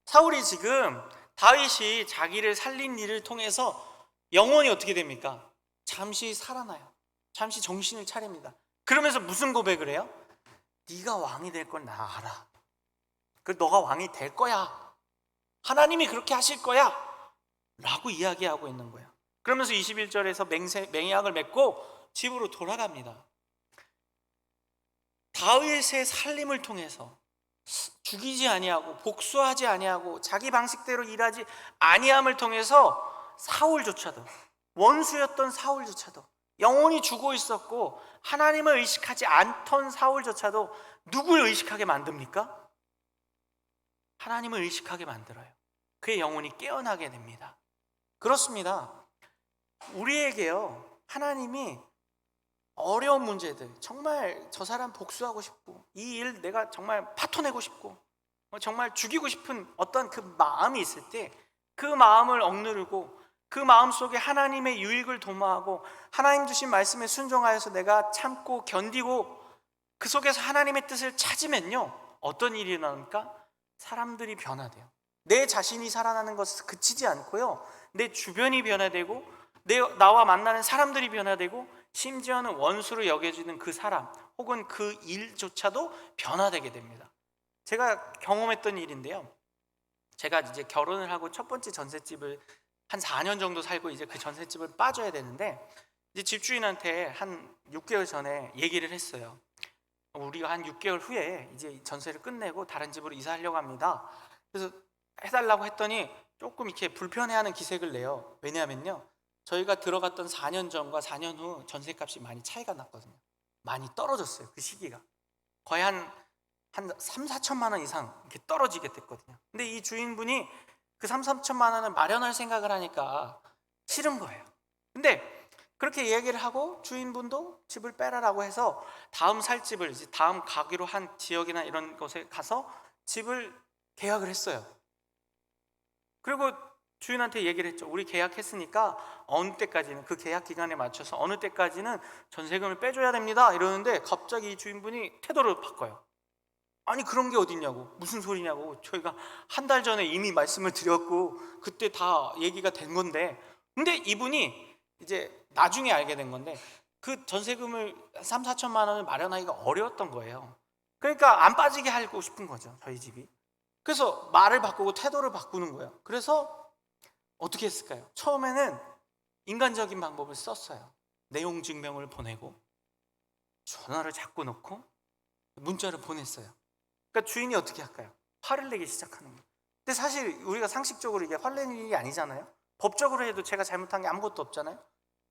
사울이 지금 다윗이 자기를 살린 일을 통해서 영혼이 어떻게 됩니까? 잠시 살아나요. 잠시 정신을 차립니다. 그러면서 무슨 고백을 해요? 네가 왕이 될 건 나 알아. 너가 왕이 될 거야. 하나님이 그렇게 하실 거야 라고 이야기하고 있는 거예요. 그러면서 21절에서 맹약을 맺고 집으로 돌아갑니다. 다윗의 살림을 통해서 죽이지 아니하고 복수하지 아니하고 자기 방식대로 일하지 아니함을 통해서 사울조차도, 원수였던 사울조차도, 영혼이 죽어 있었고 하나님을 의식하지 않던 사울조차도 누굴 의식하게 만듭니까? 하나님을 의식하게 만들어요. 그의 영혼이 깨어나게 됩니다. 그렇습니다. 우리에게요, 하나님이 어려운 문제들, 정말 저 사람 복수하고 싶고 이 일 내가 정말 파토내고 싶고 정말 죽이고 싶은 어떤 그 마음이 있을 때 그 마음을 억누르고 그 마음 속에 하나님의 유익을 도모하고 하나님 주신 말씀에 순종하여서 내가 참고 견디고 그 속에서 하나님의 뜻을 찾으면요, 어떤 일이 일어납니까? 사람들이 변화돼요. 내 자신이 살아나는 것은 그치지 않고요, 내 주변이 변화되고 나와 만나는 사람들이 변화되고 심지어는 원수로 여겨지는 그 사람 혹은 그 일조차도 변화되게 됩니다. 제가 경험했던 일인데요, 제가 이제 결혼을 하고 첫 번째 전셋집을 한 4년 정도 살고 이제 그 전셋집을 빠져야 되는데, 이제 집주인한테 한 6개월 전에 얘기를 했어요. 우리가 한 6개월 후에 이제 전세를 끝내고 다른 집으로 이사하려고 합니다. 그래서 해달라고 했더니 조금 이렇게 불편해하는 기색을 내요. 왜냐하면요, 저희가 들어갔던 4년 전과 4년 후 전세값이 많이 차이가 났거든요. 많이 떨어졌어요. 그 시기가 거의 한 3, 4천만 원 이상 이렇게 떨어지게 됐거든요. 근데 이 주인분이 그 3, 4천만 원을 마련할 생각을 하니까 싫은 거예요. 근데 그렇게 얘기를 하고 주인분도 집을 빼라라고 해서 다음 살 집을, 이제 다음 가기로 한 지역이나 이런 곳에 가서 집을 계약을 했어요. 그리고 주인한테 얘기를 했죠. 우리 계약했으니까 어느 때까지는, 그 계약 기간에 맞춰서 어느 때까지는 전세금을 빼줘야 됩니다 이러는데 갑자기 이 주인분이 태도를 바꿔요. 아니 그런 게 어딨냐고, 무슨 소리냐고, 저희가 한 달 전에 이미 말씀을 드렸고 그때 다 얘기가 된 건데. 근데 이분이 이제 나중에 알게 된 건데 그 전세금을 3, 4천만 원을 마련하기가 어려웠던 거예요. 그러니까 안 빠지게 하고 싶은 거죠, 저희 집이. 그래서 말을 바꾸고 태도를 바꾸는 거예요. 그래서 어떻게 했을까요? 처음에는 인간적인 방법을 썼어요. 내용 증명을 보내고 전화를 잡고 놓고 문자를 보냈어요. 그러니까 주인이 어떻게 할까요? 화를 내기 시작하는 거예요. 근데 사실 우리가 상식적으로 이게 화내는 일이 아니잖아요. 법적으로 해도 제가 잘못한 게 아무것도 없잖아요.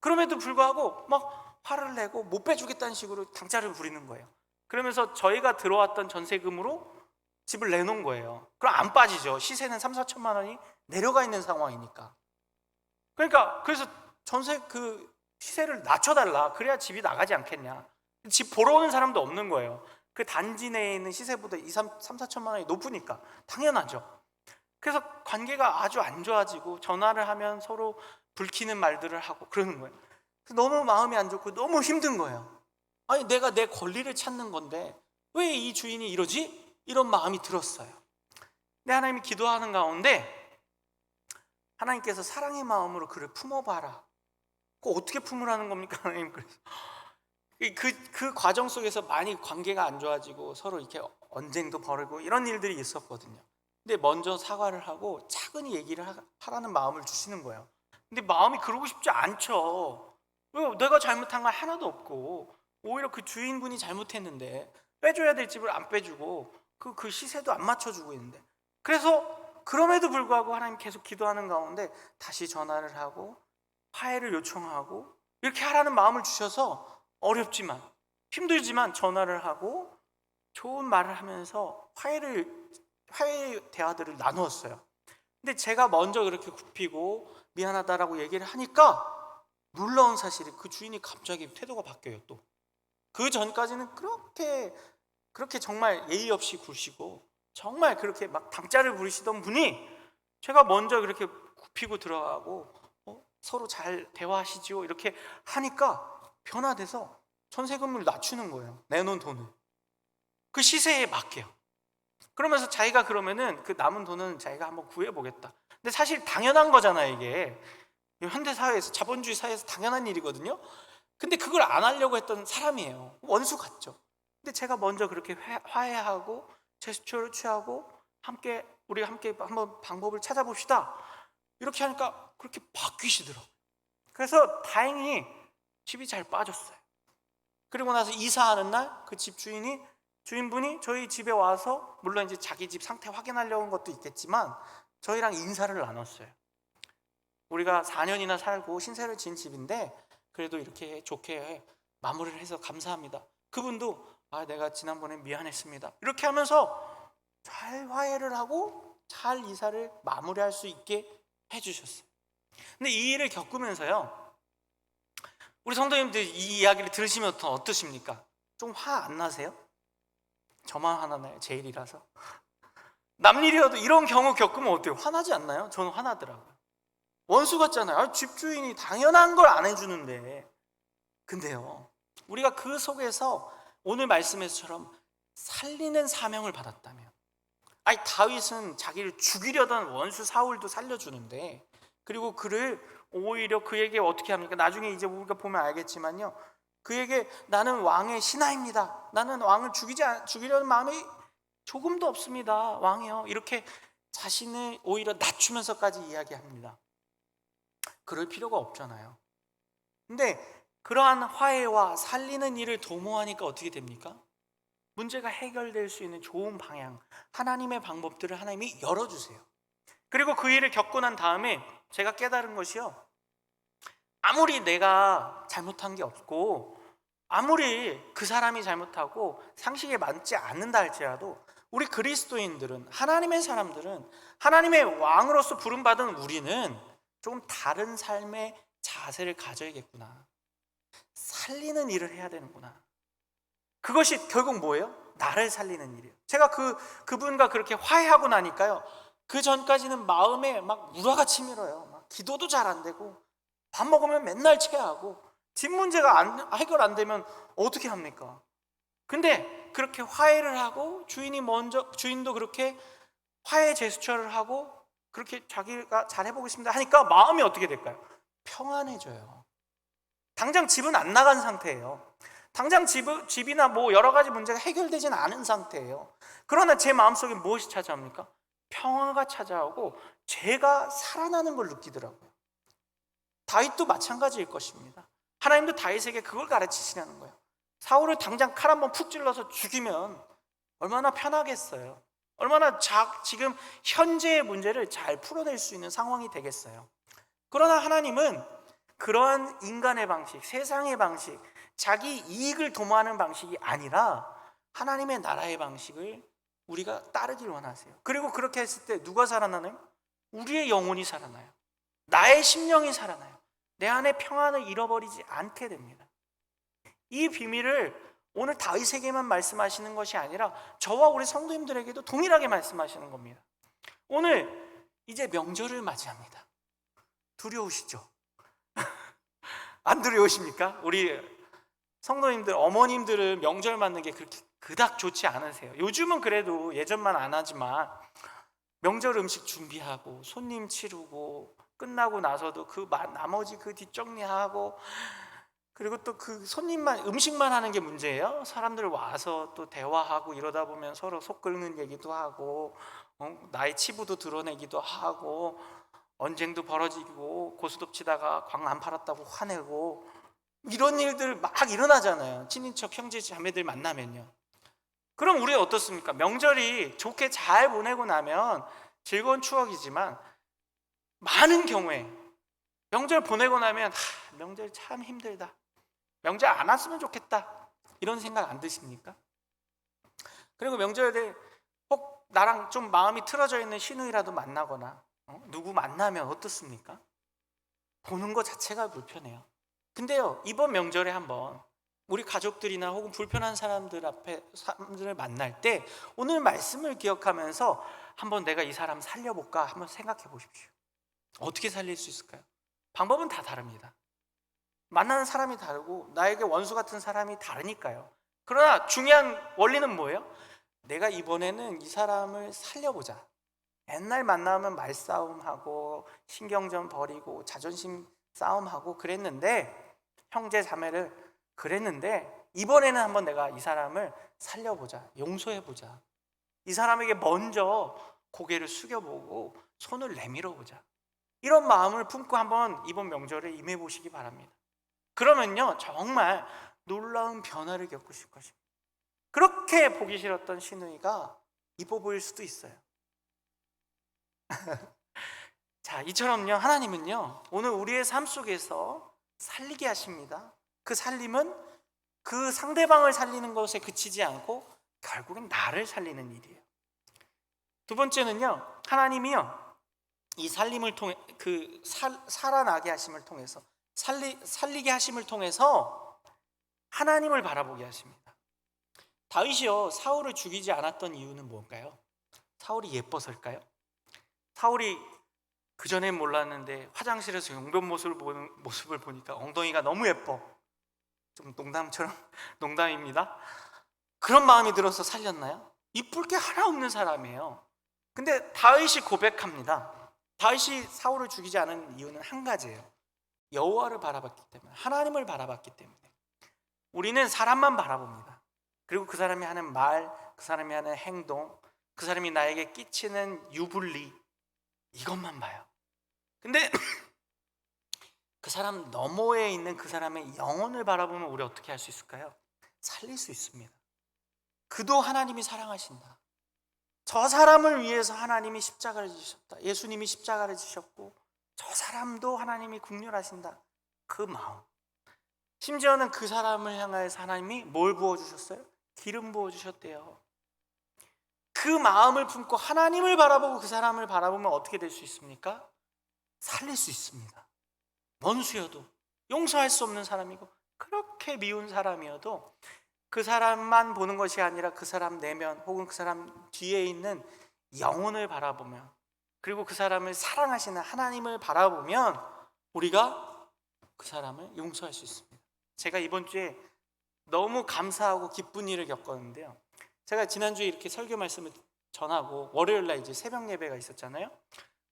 그럼에도 불구하고 막 화를 내고 못 빼주겠다는 식으로 당짜를 부리는 거예요. 그러면서 저희가 들어왔던 전세금으로 집을 내놓은 거예요. 그럼 안 빠지죠. 시세는 3, 4천만 원이 내려가 있는 상황이니까. 그러니까 그래서 전세 그 시세를 낮춰달라, 그래야 집이 나가지 않겠냐. 집 보러 오는 사람도 없는 거예요. 그 단지 내에 있는 시세보다 2, 3, 4천만 원이 높으니까 당연하죠. 그래서 관계가 아주 안 좋아지고 전화를 하면 서로 불키는 말들을 하고 그러는 거예요. 너무 마음이 안 좋고 너무 힘든 거예요. 아니 내가 내 권리를 찾는 건데 왜 이 주인이 이러지? 이런 마음이 들었어요. 근데 하나님이 기도하는 가운데 하나님께서 사랑의 마음으로 그를 품어봐라. 그거 어떻게 품으라는 겁니까, 하나님? 그래서 그 과정 속에서 많이 관계가 안 좋아지고 서로 이렇게 언쟁도 벌이고 이런 일들이 있었거든요. 근데 먼저 사과를 하고 차근히 얘기를 하라는 마음을 주시는 거예요. 근데 마음이 그러고 싶지 않죠. 왜, 내가 잘못한 건 하나도 없고 오히려 그 주인분이 잘못했는데 빼줘야 될 집을 안 빼주고 그 시세도 안 맞춰주고 있는데. 그래서 그럼에도 불구하고 하나님 계속 기도하는 가운데 다시 전화를 하고 화해를 요청하고 이렇게 하라는 마음을 주셔서 어렵지만 힘들지만 전화를 하고 좋은 말을 하면서 화해 대화들을 나누었어요. 근데 제가 먼저 그렇게 굽히고 미안하다라고 얘기를 하니까 놀라운 사실이 그 주인이 갑자기 태도가 바뀌어요. 또 그 전까지는 그렇게 정말 예의 없이 굴시고 정말 그렇게 막 당짜를 부리시던 분이 제가 먼저 그렇게 굽히고 들어가고 서로 잘 대화하시지요 이렇게 하니까 변화돼서 전세금을 낮추는 거예요. 내놓은 돈을 그 시세에 맞게요. 그러면서 자기가 그러면은 그 남은 돈은 자기가 한번 구해보겠다. 근데 사실 당연한 거잖아요. 이게 현대사회에서, 자본주의 사회에서 당연한 일이거든요. 근데 그걸 안 하려고 했던 사람이에요. 원수 같죠. 근데 제가 먼저 그렇게 화해하고 제스처를 취하고 우리 함께 한번 방법을 찾아봅시다 이렇게 하니까 그렇게 바뀌시더라고요. 그래서 다행히 집이 잘 빠졌어요. 그리고 나서 이사하는 날 그 집 주인이 주인분이 저희 집에 와서 물론 이제 자기 집 상태 확인하려는 것도 있겠지만 저희랑 인사를 나눴어요. 우리가 4년이나 살고 신세를 진 집인데 그래도 이렇게 좋게 마무리를 해서 감사합니다. 그분도 내가 지난번에 미안했습니다. 이렇게 하면서 잘 화해를 하고 잘 이사를 마무리할 수 있게 해주셨어요. 근데 이 일을 겪으면서요, 우리 성도님들 이 이야기를 들으시면 어떠십니까? 좀 화 안 나세요? 저만 화나나요? 제 일이라서. 남 일이어도 이런 경우 겪으면 어때요? 화나지 않나요? 저는 화나더라고요. 원수 같잖아요. 집주인이 당연한 걸 안 해주는데. 근데요, 우리가 그 속에서 오늘 말씀에서처럼 살리는 사명을 받았다면, 다윗은 자기를 죽이려던 원수 사울도 살려주는데, 그리고 그를 오히려 그에게 어떻게 합니까? 나중에 이제 우리가 보면 알겠지만요, 그에게 나는 왕의 신하입니다. 나는 왕을 죽이려는 마음이 조금도 없습니다. 왕이요. 이렇게 자신을 오히려 낮추면서까지 이야기합니다. 그럴 필요가 없잖아요. 근데 그러한 화해와 살리는 일을 도모하니까 어떻게 됩니까? 문제가 해결될 수 있는 좋은 방향, 하나님의 방법들을 하나님이 열어주세요. 그리고 그 일을 겪고 난 다음에 제가 깨달은 것이요, 아무리 내가 잘못한 게 없고 아무리 그 사람이 잘못하고 상식에 맞지 않는다 할지라도 우리 그리스도인들은, 하나님의 사람들은, 하나님의 왕으로서 부름받은 우리는 조금 다른 삶의 자세를 가져야겠구나. 살리는 일을 해야 되는구나. 그것이 결국 뭐예요? 나를 살리는 일이에요. 제가 그분과 그렇게 화해하고 나니까요, 그 전까지는 마음에 막 우라가 치밀어요. 막 기도도 잘 안 되고, 밥 먹으면 맨날 체하고, 집 문제가 해결 안 되면 어떻게 합니까? 근데 그렇게 화해를 하고 주인도 그렇게 화해 제스처를 하고 그렇게 자기가 잘 해보겠습니다 하니까 마음이 어떻게 될까요? 평안해져요. 당장 집은 안 나간 상태예요. 당장 집이나 뭐 여러 가지 문제가 해결되진 않은 상태예요. 그러나 제 마음속에 무엇이 찾아옵니까? 평화가 찾아오고 죄가 살아나는 걸 느끼더라고요. 다윗도 마찬가지일 것입니다. 하나님도 다윗에게 그걸 가르치시라는 거예요. 사울을 당장 칼 한번 푹 찔러서 죽이면 얼마나 편하겠어요. 얼마나 지금 현재의 문제를 잘 풀어낼 수 있는 상황이 되겠어요. 그러나 하나님은 그러한 인간의 방식, 세상의 방식, 자기 이익을 도모하는 방식이 아니라 하나님의 나라의 방식을 우리가 따르길 원하세요. 그리고 그렇게 했을 때 누가 살아나나요? 우리의 영혼이 살아나요. 나의 심령이 살아나요. 내 안에 평안을 잃어버리지 않게 됩니다. 이 비밀을 오늘 다윗에게만 말씀하시는 것이 아니라 저와 우리 성도님들에게도 동일하게 말씀하시는 겁니다. 오늘 이제 명절을 맞이합니다. 두려우시죠? 안 두려우십니까? 우리 성도님들, 어머님들은 명절 맞는 게 그렇게 그닥 좋지 않으세요. 요즘은 그래도 예전만 안 하지만 명절 음식 준비하고 손님 치르고 끝나고 나서도 나머지 뒷정리하고, 그리고 또 그 손님만 음식만 하는 게 문제예요. 사람들 와서 또 대화하고 이러다 보면 서로 속 끓는 얘기도 하고 나의 치부도 드러내기도 하고 언쟁도 벌어지고 고스톱 치다가 광 안 팔았다고 화내고 이런 일들 막 일어나잖아요. 친인척 형제 자매들 만나면요. 그럼 우리 어떻습니까? 명절이 좋게 잘 보내고 나면 즐거운 추억이지만 많은 경우에 명절 보내고 나면 명절 참 힘들다, 명절 안 왔으면 좋겠다, 이런 생각 안 드십니까? 그리고 명절 때 꼭 나랑 좀 마음이 틀어져 있는 시누이라도 만나거나 누구 만나면 어떻습니까? 보는 것 자체가 불편해요. 근데요, 이번 명절에 한번 우리 가족들이나 혹은 불편한 사람들을 만날 때 오늘 말씀을 기억하면서 한번 내가 이 사람 살려볼까 한번 생각해 보십시오. 어떻게 살릴 수 있을까요? 방법은 다 다릅니다. 만나는 사람이 다르고 나에게 원수 같은 사람이 다르니까요. 그러나 중요한 원리는 뭐예요? 내가 이번에는 이 사람을 살려보자. 맨날 만나면 말싸움하고 신경전 벌이고 자존심 싸움하고 그랬는데, 형제 자매를 그랬는데 이번에는 한번 내가 이 사람을 살려보자, 용서해보자. 이 사람에게 먼저 고개를 숙여보고 손을 내밀어보자. 이런 마음을 품고 한번 이번 명절에 임해보시기 바랍니다. 그러면요 정말 놀라운 변화를 겪으실 것입니다. 그렇게 보기 싫었던 시누이가 이뻐 보일 수도 있어요. 자, 이처럼요, 하나님은요 오늘 우리의 삶 속에서 살리게 하십니다. 그 살림은 그 상대방을 살리는 것에 그치지 않고 결국은 나를 살리는 일이에요. 두 번째는요, 하나님이요 이 살림을 통해 살아나게 하심을 통해서 살리게 하심을 통해서 하나님을 바라보게 하십니다. 다윗이요 사울을 죽이지 않았던 이유는 뭘까요? 사울이 예뻐서일까요? 사울이 그전엔 몰랐는데 화장실에서 용변 모습을 보니까 엉덩이가 너무 예뻐. 좀 농담처럼 농담입니다. 그런 마음이 들어서 살렸나요? 이쁠 게 하나 없는 사람이에요. 근데 다윗이 고백합니다. 다윗이 사울을 죽이지 않은 이유는 한 가지예요. 여호와를 바라봤기 때문에, 하나님을 바라봤기 때문에. 우리는 사람만 바라봅니다. 그리고 그 사람이 하는 말, 그 사람이 하는 행동, 그 사람이 나에게 끼치는 유불리, 이것만 봐요. 근데 그 사람 너머에 있는 그 사람의 영혼을 바라보면 우리 어떻게 할 수 있을까요? 살릴 수 있습니다. 그도 하나님이 사랑하신다. 저 사람을 위해서 하나님이 십자가를 지셨다. 예수님이 십자가를 지셨고 저 사람도 하나님이 긍휼하신다. 그 마음. 심지어는 그 사람을 향하여서 하나님이 뭘 부어주셨어요? 기름 부어주셨대요. 그 마음을 품고 하나님을 바라보고 그 사람을 바라보면 어떻게 될 수 있습니까? 살릴 수 있습니다. 원수여도, 용서할 수 없는 사람이고 그렇게 미운 사람이어도 그 사람만 보는 것이 아니라 그 사람 내면 혹은 그 사람 뒤에 있는 영혼을 바라보면, 그리고 그 사람을 사랑하시는 하나님을 바라보면 우리가 그 사람을 용서할 수 있습니다. 제가 이번 주에 너무 감사하고 기쁜 일을 겪었는데요, 제가 지난주에 이렇게 설교 말씀을 전하고 월요일 날 이제 새벽 예배가 있었잖아요.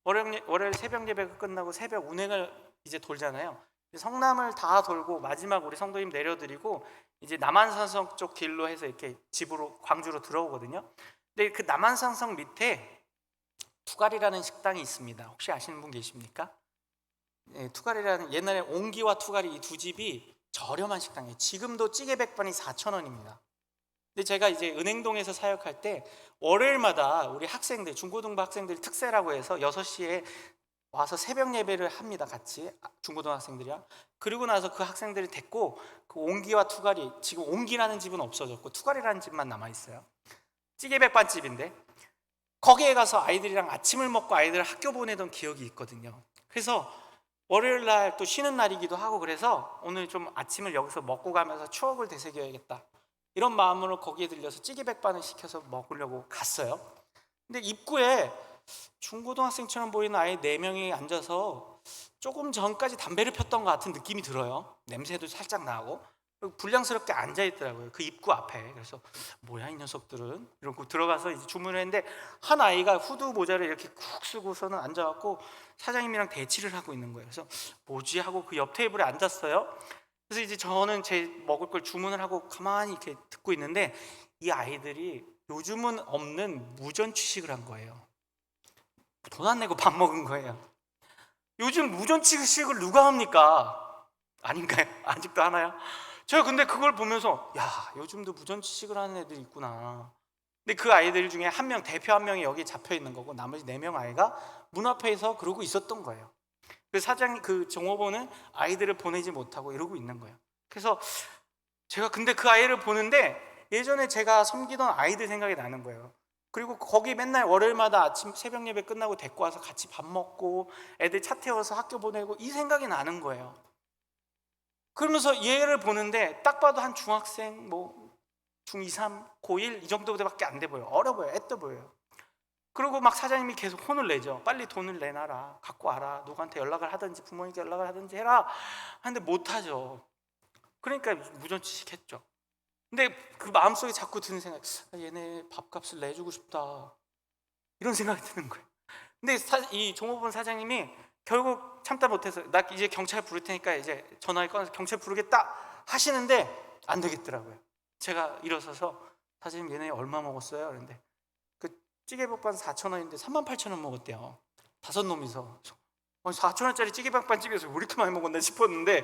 월요일 새벽 예배가 끝나고 새벽 운행을 이제 돌잖아요. 성남을 다 돌고 마지막 우리 성도님 내려드리고 이제 남한산성 쪽 길로 해서 이렇게 집으로, 광주로 들어오거든요. 근데 그 남한산성 밑에 투갈이라는 식당이 있습니다. 혹시 아시는 분 계십니까? 네, 투갈이라는, 옛날에 옹기와 투갈이 이 두 집이 저렴한 식당이에요. 지금도 찌개 백반이 4,000원입니다. 근데 제가 이제 은행동에서 사역할 때 월요일마다 우리 학생들, 중고등부 학생들 특세라고 해서 6시에 와서 새벽 예배를 합니다. 같이 중고등학생들이랑. 그리고 나서 그 학생들을 데리고 그 옹기와 투갈이, 지금 옹기라는 집은 없어졌고 투갈이라는 집만 남아있어요. 찌개백반집인데 거기에 가서 아이들이랑 아침을 먹고 아이들을 학교 보내던 기억이 있거든요. 그래서 월요일 날 또 쉬는 날이기도 하고 그래서 오늘 좀 아침을 여기서 먹고 가면서 추억을 되새겨야겠다, 이런 마음으로 거기에 들려서 찌개백반을 시켜서 먹으려고 갔어요. 근데 입구에 중고등학생처럼 보이는 아이 4명이 앉아서 조금 전까지 담배를 폈던 것 같은 느낌이 들어요. 냄새도 살짝 나고 불량스럽게 앉아있더라고요, 그 입구 앞에. 그래서 뭐야 이 녀석들은, 이러고 들어가서 이제 주문을 했는데 한 아이가 후드 모자를 이렇게 쿡 쓰고서는 앉아갖고 사장님이랑 대치를 하고 있는 거예요. 그래서 뭐지 하고 그 옆 테이블에 앉았어요. 그래서 이제 저는 제 먹을 걸 주문을 하고 가만히 이렇게 듣고 있는데 이 아이들이 요즘은 없는 무전취식을 한 거예요. 돈 안 내고 밥 먹은 거예요. 요즘 무전취식을 누가 합니까? 아닌가요? 아직도 하나요? 제가 근데 그걸 보면서 야, 요즘도 무전취식을 하는 애들이 있구나. 근데 그 아이들 중에 한 명, 대표 한 명이 여기 잡혀 있는 거고 나머지 4명 아이가 문 앞에서 그러고 있었던 거예요. 그 사장님, 그 종업원은 아이들을 보내지 못하고 이러고 있는 거예요. 그래서 제가 근데 그 아이를 보는데 예전에 제가 섬기던 아이들 생각이 나는 거예요. 그리고 거기 맨날 월요일마다 아침 새벽 예배 끝나고 데리고 와서 같이 밥 먹고 애들 차 태워서 학교 보내고 이 생각이 나는 거예요. 그러면서 얘를 보는데 딱 봐도 한 중학생, 뭐 중2, 3, 고1 이 정도밖에 안 돼 보여요. 어려 보여요. 애떠 보여요. 그리고 막 사장님이 계속 혼을 내죠. 빨리 돈을 내놔라, 갖고 와라, 누구한테 연락을 하든지 부모님께 연락을 하든지 해라 하는데 못하죠. 그러니까 무전취식 했죠. 근데 그 마음속에 자꾸 드는 생각, 얘네 밥값을 내주고 싶다, 이런 생각이 드는 거예요. 근데 이 종업원 사장님이 결국 참다 못해서 나 이제 경찰 부를 테니까 이제 전화를 꺼내서 경찰 부르겠다 하시는데 안 되겠더라고요. 제가 일어서서 사장님 얘네 얼마 먹었어요? 그런데 그 찌개백반 4,000원인데 38,000원 먹었대요. 5놈이서. 4,000원짜리 찌개백반 집에서 왜 이렇게 많이 먹었나 싶었는데,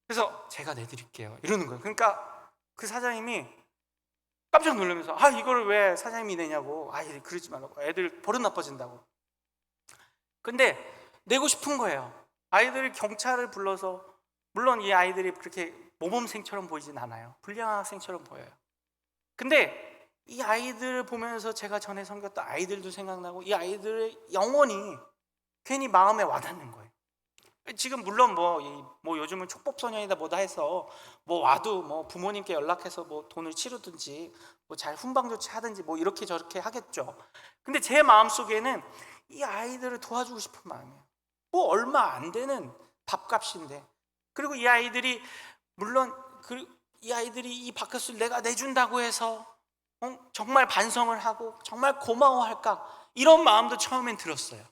그래서 제가 내드릴게요 이러는 거예요. 그러니까 그 사장님이 깜짝 놀라면서 이거를 왜 사장님이 내냐고. 그러지 말라고. 애들 버릇 나빠진다고. 근데 내고 싶은 거예요. 아이들이 경찰을 불러서, 물론 이 아이들이 그렇게 모범생처럼 보이진 않아요. 불량한 학생처럼 보여요. 근데 이 아이들을 보면서 제가 전에 섬겼던 아이들도 생각나고, 이 아이들의 영혼이 괜히 마음에 와닿는 거예요. 지금 물론 뭐 요즘은 촉법소년이다 뭐다 해서 뭐 와도 뭐 부모님께 연락해서 뭐 돈을 치르든지 뭐 잘 훈방조치 하든지 뭐 이렇게 저렇게 하겠죠. 근데 제 마음속에는 이 아이들을 도와주고 싶은 마음이에요. 뭐 얼마 안 되는 밥값인데, 그리고 이 아이들이 물론 이 아이들이 이 밥값을 내가 내준다고 해서 정말 반성을 하고 정말 고마워할까, 이런 마음도 처음엔 들었어요.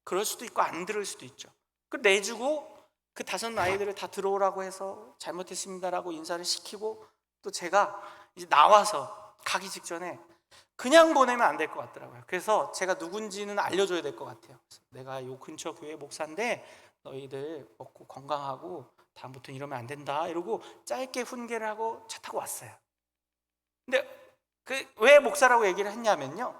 그럴 수도 있고 안 들을 수도 있죠. 그 내주고 그 5 아이들을 다 들어오라고 해서 잘못했습니다라고 인사를 시키고, 또 제가 이제 나와서 가기 직전에 그냥 보내면 안 될 것 같더라고요. 그래서 제가 누군지는 알려줘야 될 것 같아요. 그래서 내가 요 근처 교회 목사인데 너희들 먹고 건강하고 다음부터는 이러면 안 된다, 이러고 짧게 훈계를 하고 차 타고 왔어요. 근데 왜 목사라고 얘기를 했냐면요,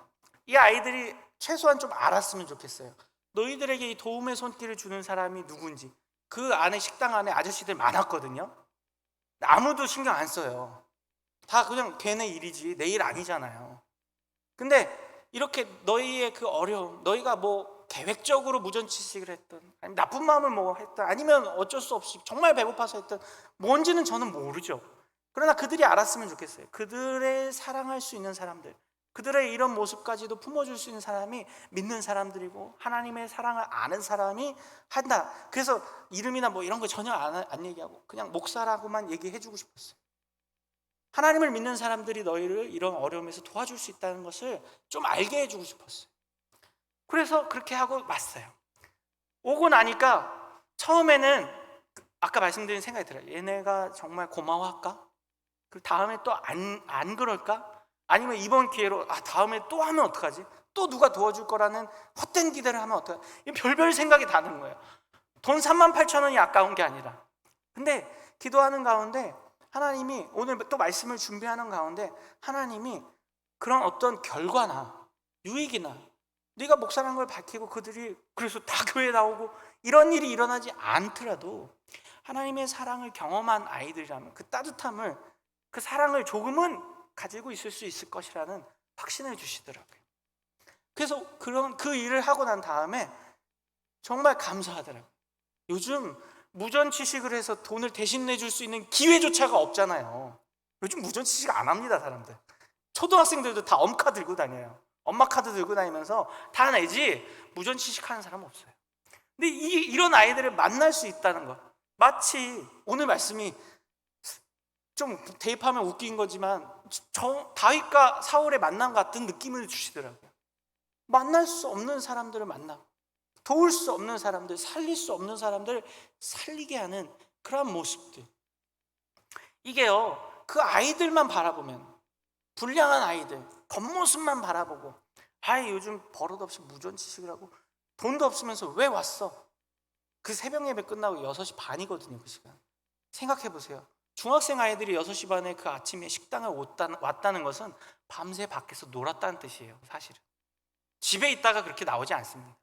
이 아이들이 최소한 좀 알았으면 좋겠어요. 너희들에게 이 도움의 손길을 주는 사람이 누군지. 그 안에, 식당 안에 아저씨들 많았거든요. 아무도 신경 안 써요. 다 그냥 걔네 일이지 내 일 아니잖아요. 근데 이렇게 너희의 그 어려움, 너희가 뭐 계획적으로 무전취식을 했든 아니면 나쁜 마음을 뭐 했든 아니면 어쩔 수 없이 정말 배고파서 했든 뭔지는 저는 모르죠. 그러나 그들이 알았으면 좋겠어요. 그들의 사랑할 수 있는 사람들, 그들의 이런 모습까지도 품어줄 수 있는 사람이 믿는 사람들이고 하나님의 사랑을 아는 사람이 한다. 그래서 이름이나 뭐 이런 거 전혀 안 얘기하고 그냥 목사라고만 얘기해주고 싶었어요. 하나님을 믿는 사람들이 너희를 이런 어려움에서 도와줄 수 있다는 것을 좀 알게 해주고 싶었어요. 그래서 그렇게 하고 왔어요. 오고 나니까 처음에는 아까 말씀드린 생각이 들어요. 얘네가 정말 고마워할까? 그 다음에 또 안 그럴까? 아니면 이번 기회로 다음에 또 하면 어떡하지? 또 누가 도와줄 거라는 헛된 기대를 하면 어떡하지? 별별 생각이 다 드는 거예요. 돈 38,000원이 아까운 게 아니라. 근데 기도하는 가운데 하나님이, 오늘 또 말씀을 준비하는 가운데 하나님이 그런 어떤 결과나 유익이나 네가 목사라는 걸 밝히고 그들이 그래서 다 교회에 나오고 이런 일이 일어나지 않더라도 하나님의 사랑을 경험한 아이들이라면 그 따뜻함을, 그 사랑을 조금은 가지고 있을 수 있을 것이라는 확신을 주시더라고요. 그래서 그 일을 하고 난 다음에 정말 감사하더라고요. 요즘 무전취식을 해서 돈을 대신 내줄 수 있는 기회조차가 없잖아요. 요즘 무전취식 안 합니다, 사람들. 초등학생들도 다 엄카 들고 다녀요. 엄마 카드 들고 다니면서 다 내지 무전취식 하는 사람 없어요. 근데 이런 아이들을 만날 수 있다는 것, 마치 오늘 말씀이 좀 대입하면 웃긴 거지만 다윗과 사울의 만남 같은 느낌을 주시더라고요. 만날 수 없는 사람들을 만나고 도울 수 없는 사람들, 살릴 수 없는 사람들을 살리게 하는 그런 모습들. 이게요, 그 아이들만 바라보면, 불량한 아이들 겉모습만 바라보고 요즘 버릇없이 무전취식을 하고 돈도 없으면서 왜 왔어? 그 새벽 예배 끝나고 6시 반이거든요. 그 시간 생각해 보세요. 중학생 아이들이 6시 반에 그 아침에 식당에 왔다는 것은 밤새 밖에서 놀았다는 뜻이에요. 사실은 집에 있다가 그렇게 나오지 않습니다.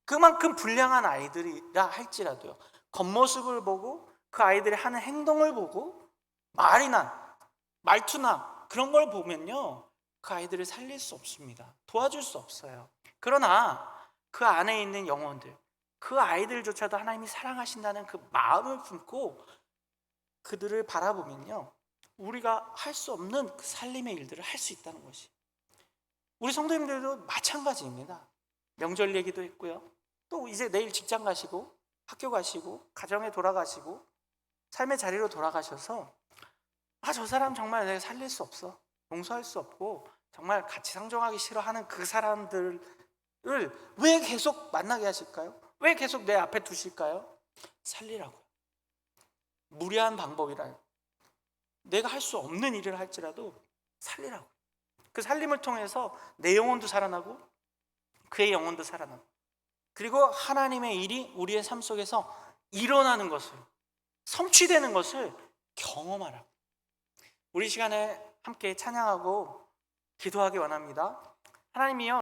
그만큼 불량한 아이들이라 할지라도요, 겉모습을 보고 그 아이들이 하는 행동을 보고 말이나 말투나 그런 걸 보면요, 그 아이들을 살릴 수 없습니다. 도와줄 수 없어요. 그러나 그 안에 있는 영혼들, 그 아이들조차도 하나님이 사랑하신다는 그 마음을 품고 그들을 바라보면요, 우리가 할 수 없는 그 살림의 일들을 할 수 있다는 것이. 우리 성도님들도 마찬가지입니다. 명절 얘기도 했고요, 또 이제 내일 직장 가시고 학교 가시고 가정에 돌아가시고 삶의 자리로 돌아가셔서 저 사람 정말 내가 살릴 수 없어, 용서할 수 없고 정말 같이 상종하기 싫어하는 그 사람들을 왜 계속 만나게 하실까요? 왜 계속 내 앞에 두실까요? 살리라고요. 무리한 방법이라, 내가 할 수 없는 일을 할지라도 살리라고. 그 살림을 통해서 내 영혼도 살아나고 그의 영혼도 살아나고, 그리고 하나님의 일이 우리의 삶 속에서 일어나는 것을, 성취되는 것을 경험하라고. 우리 시간에 함께 찬양하고 기도하기 원합니다. 하나님이여,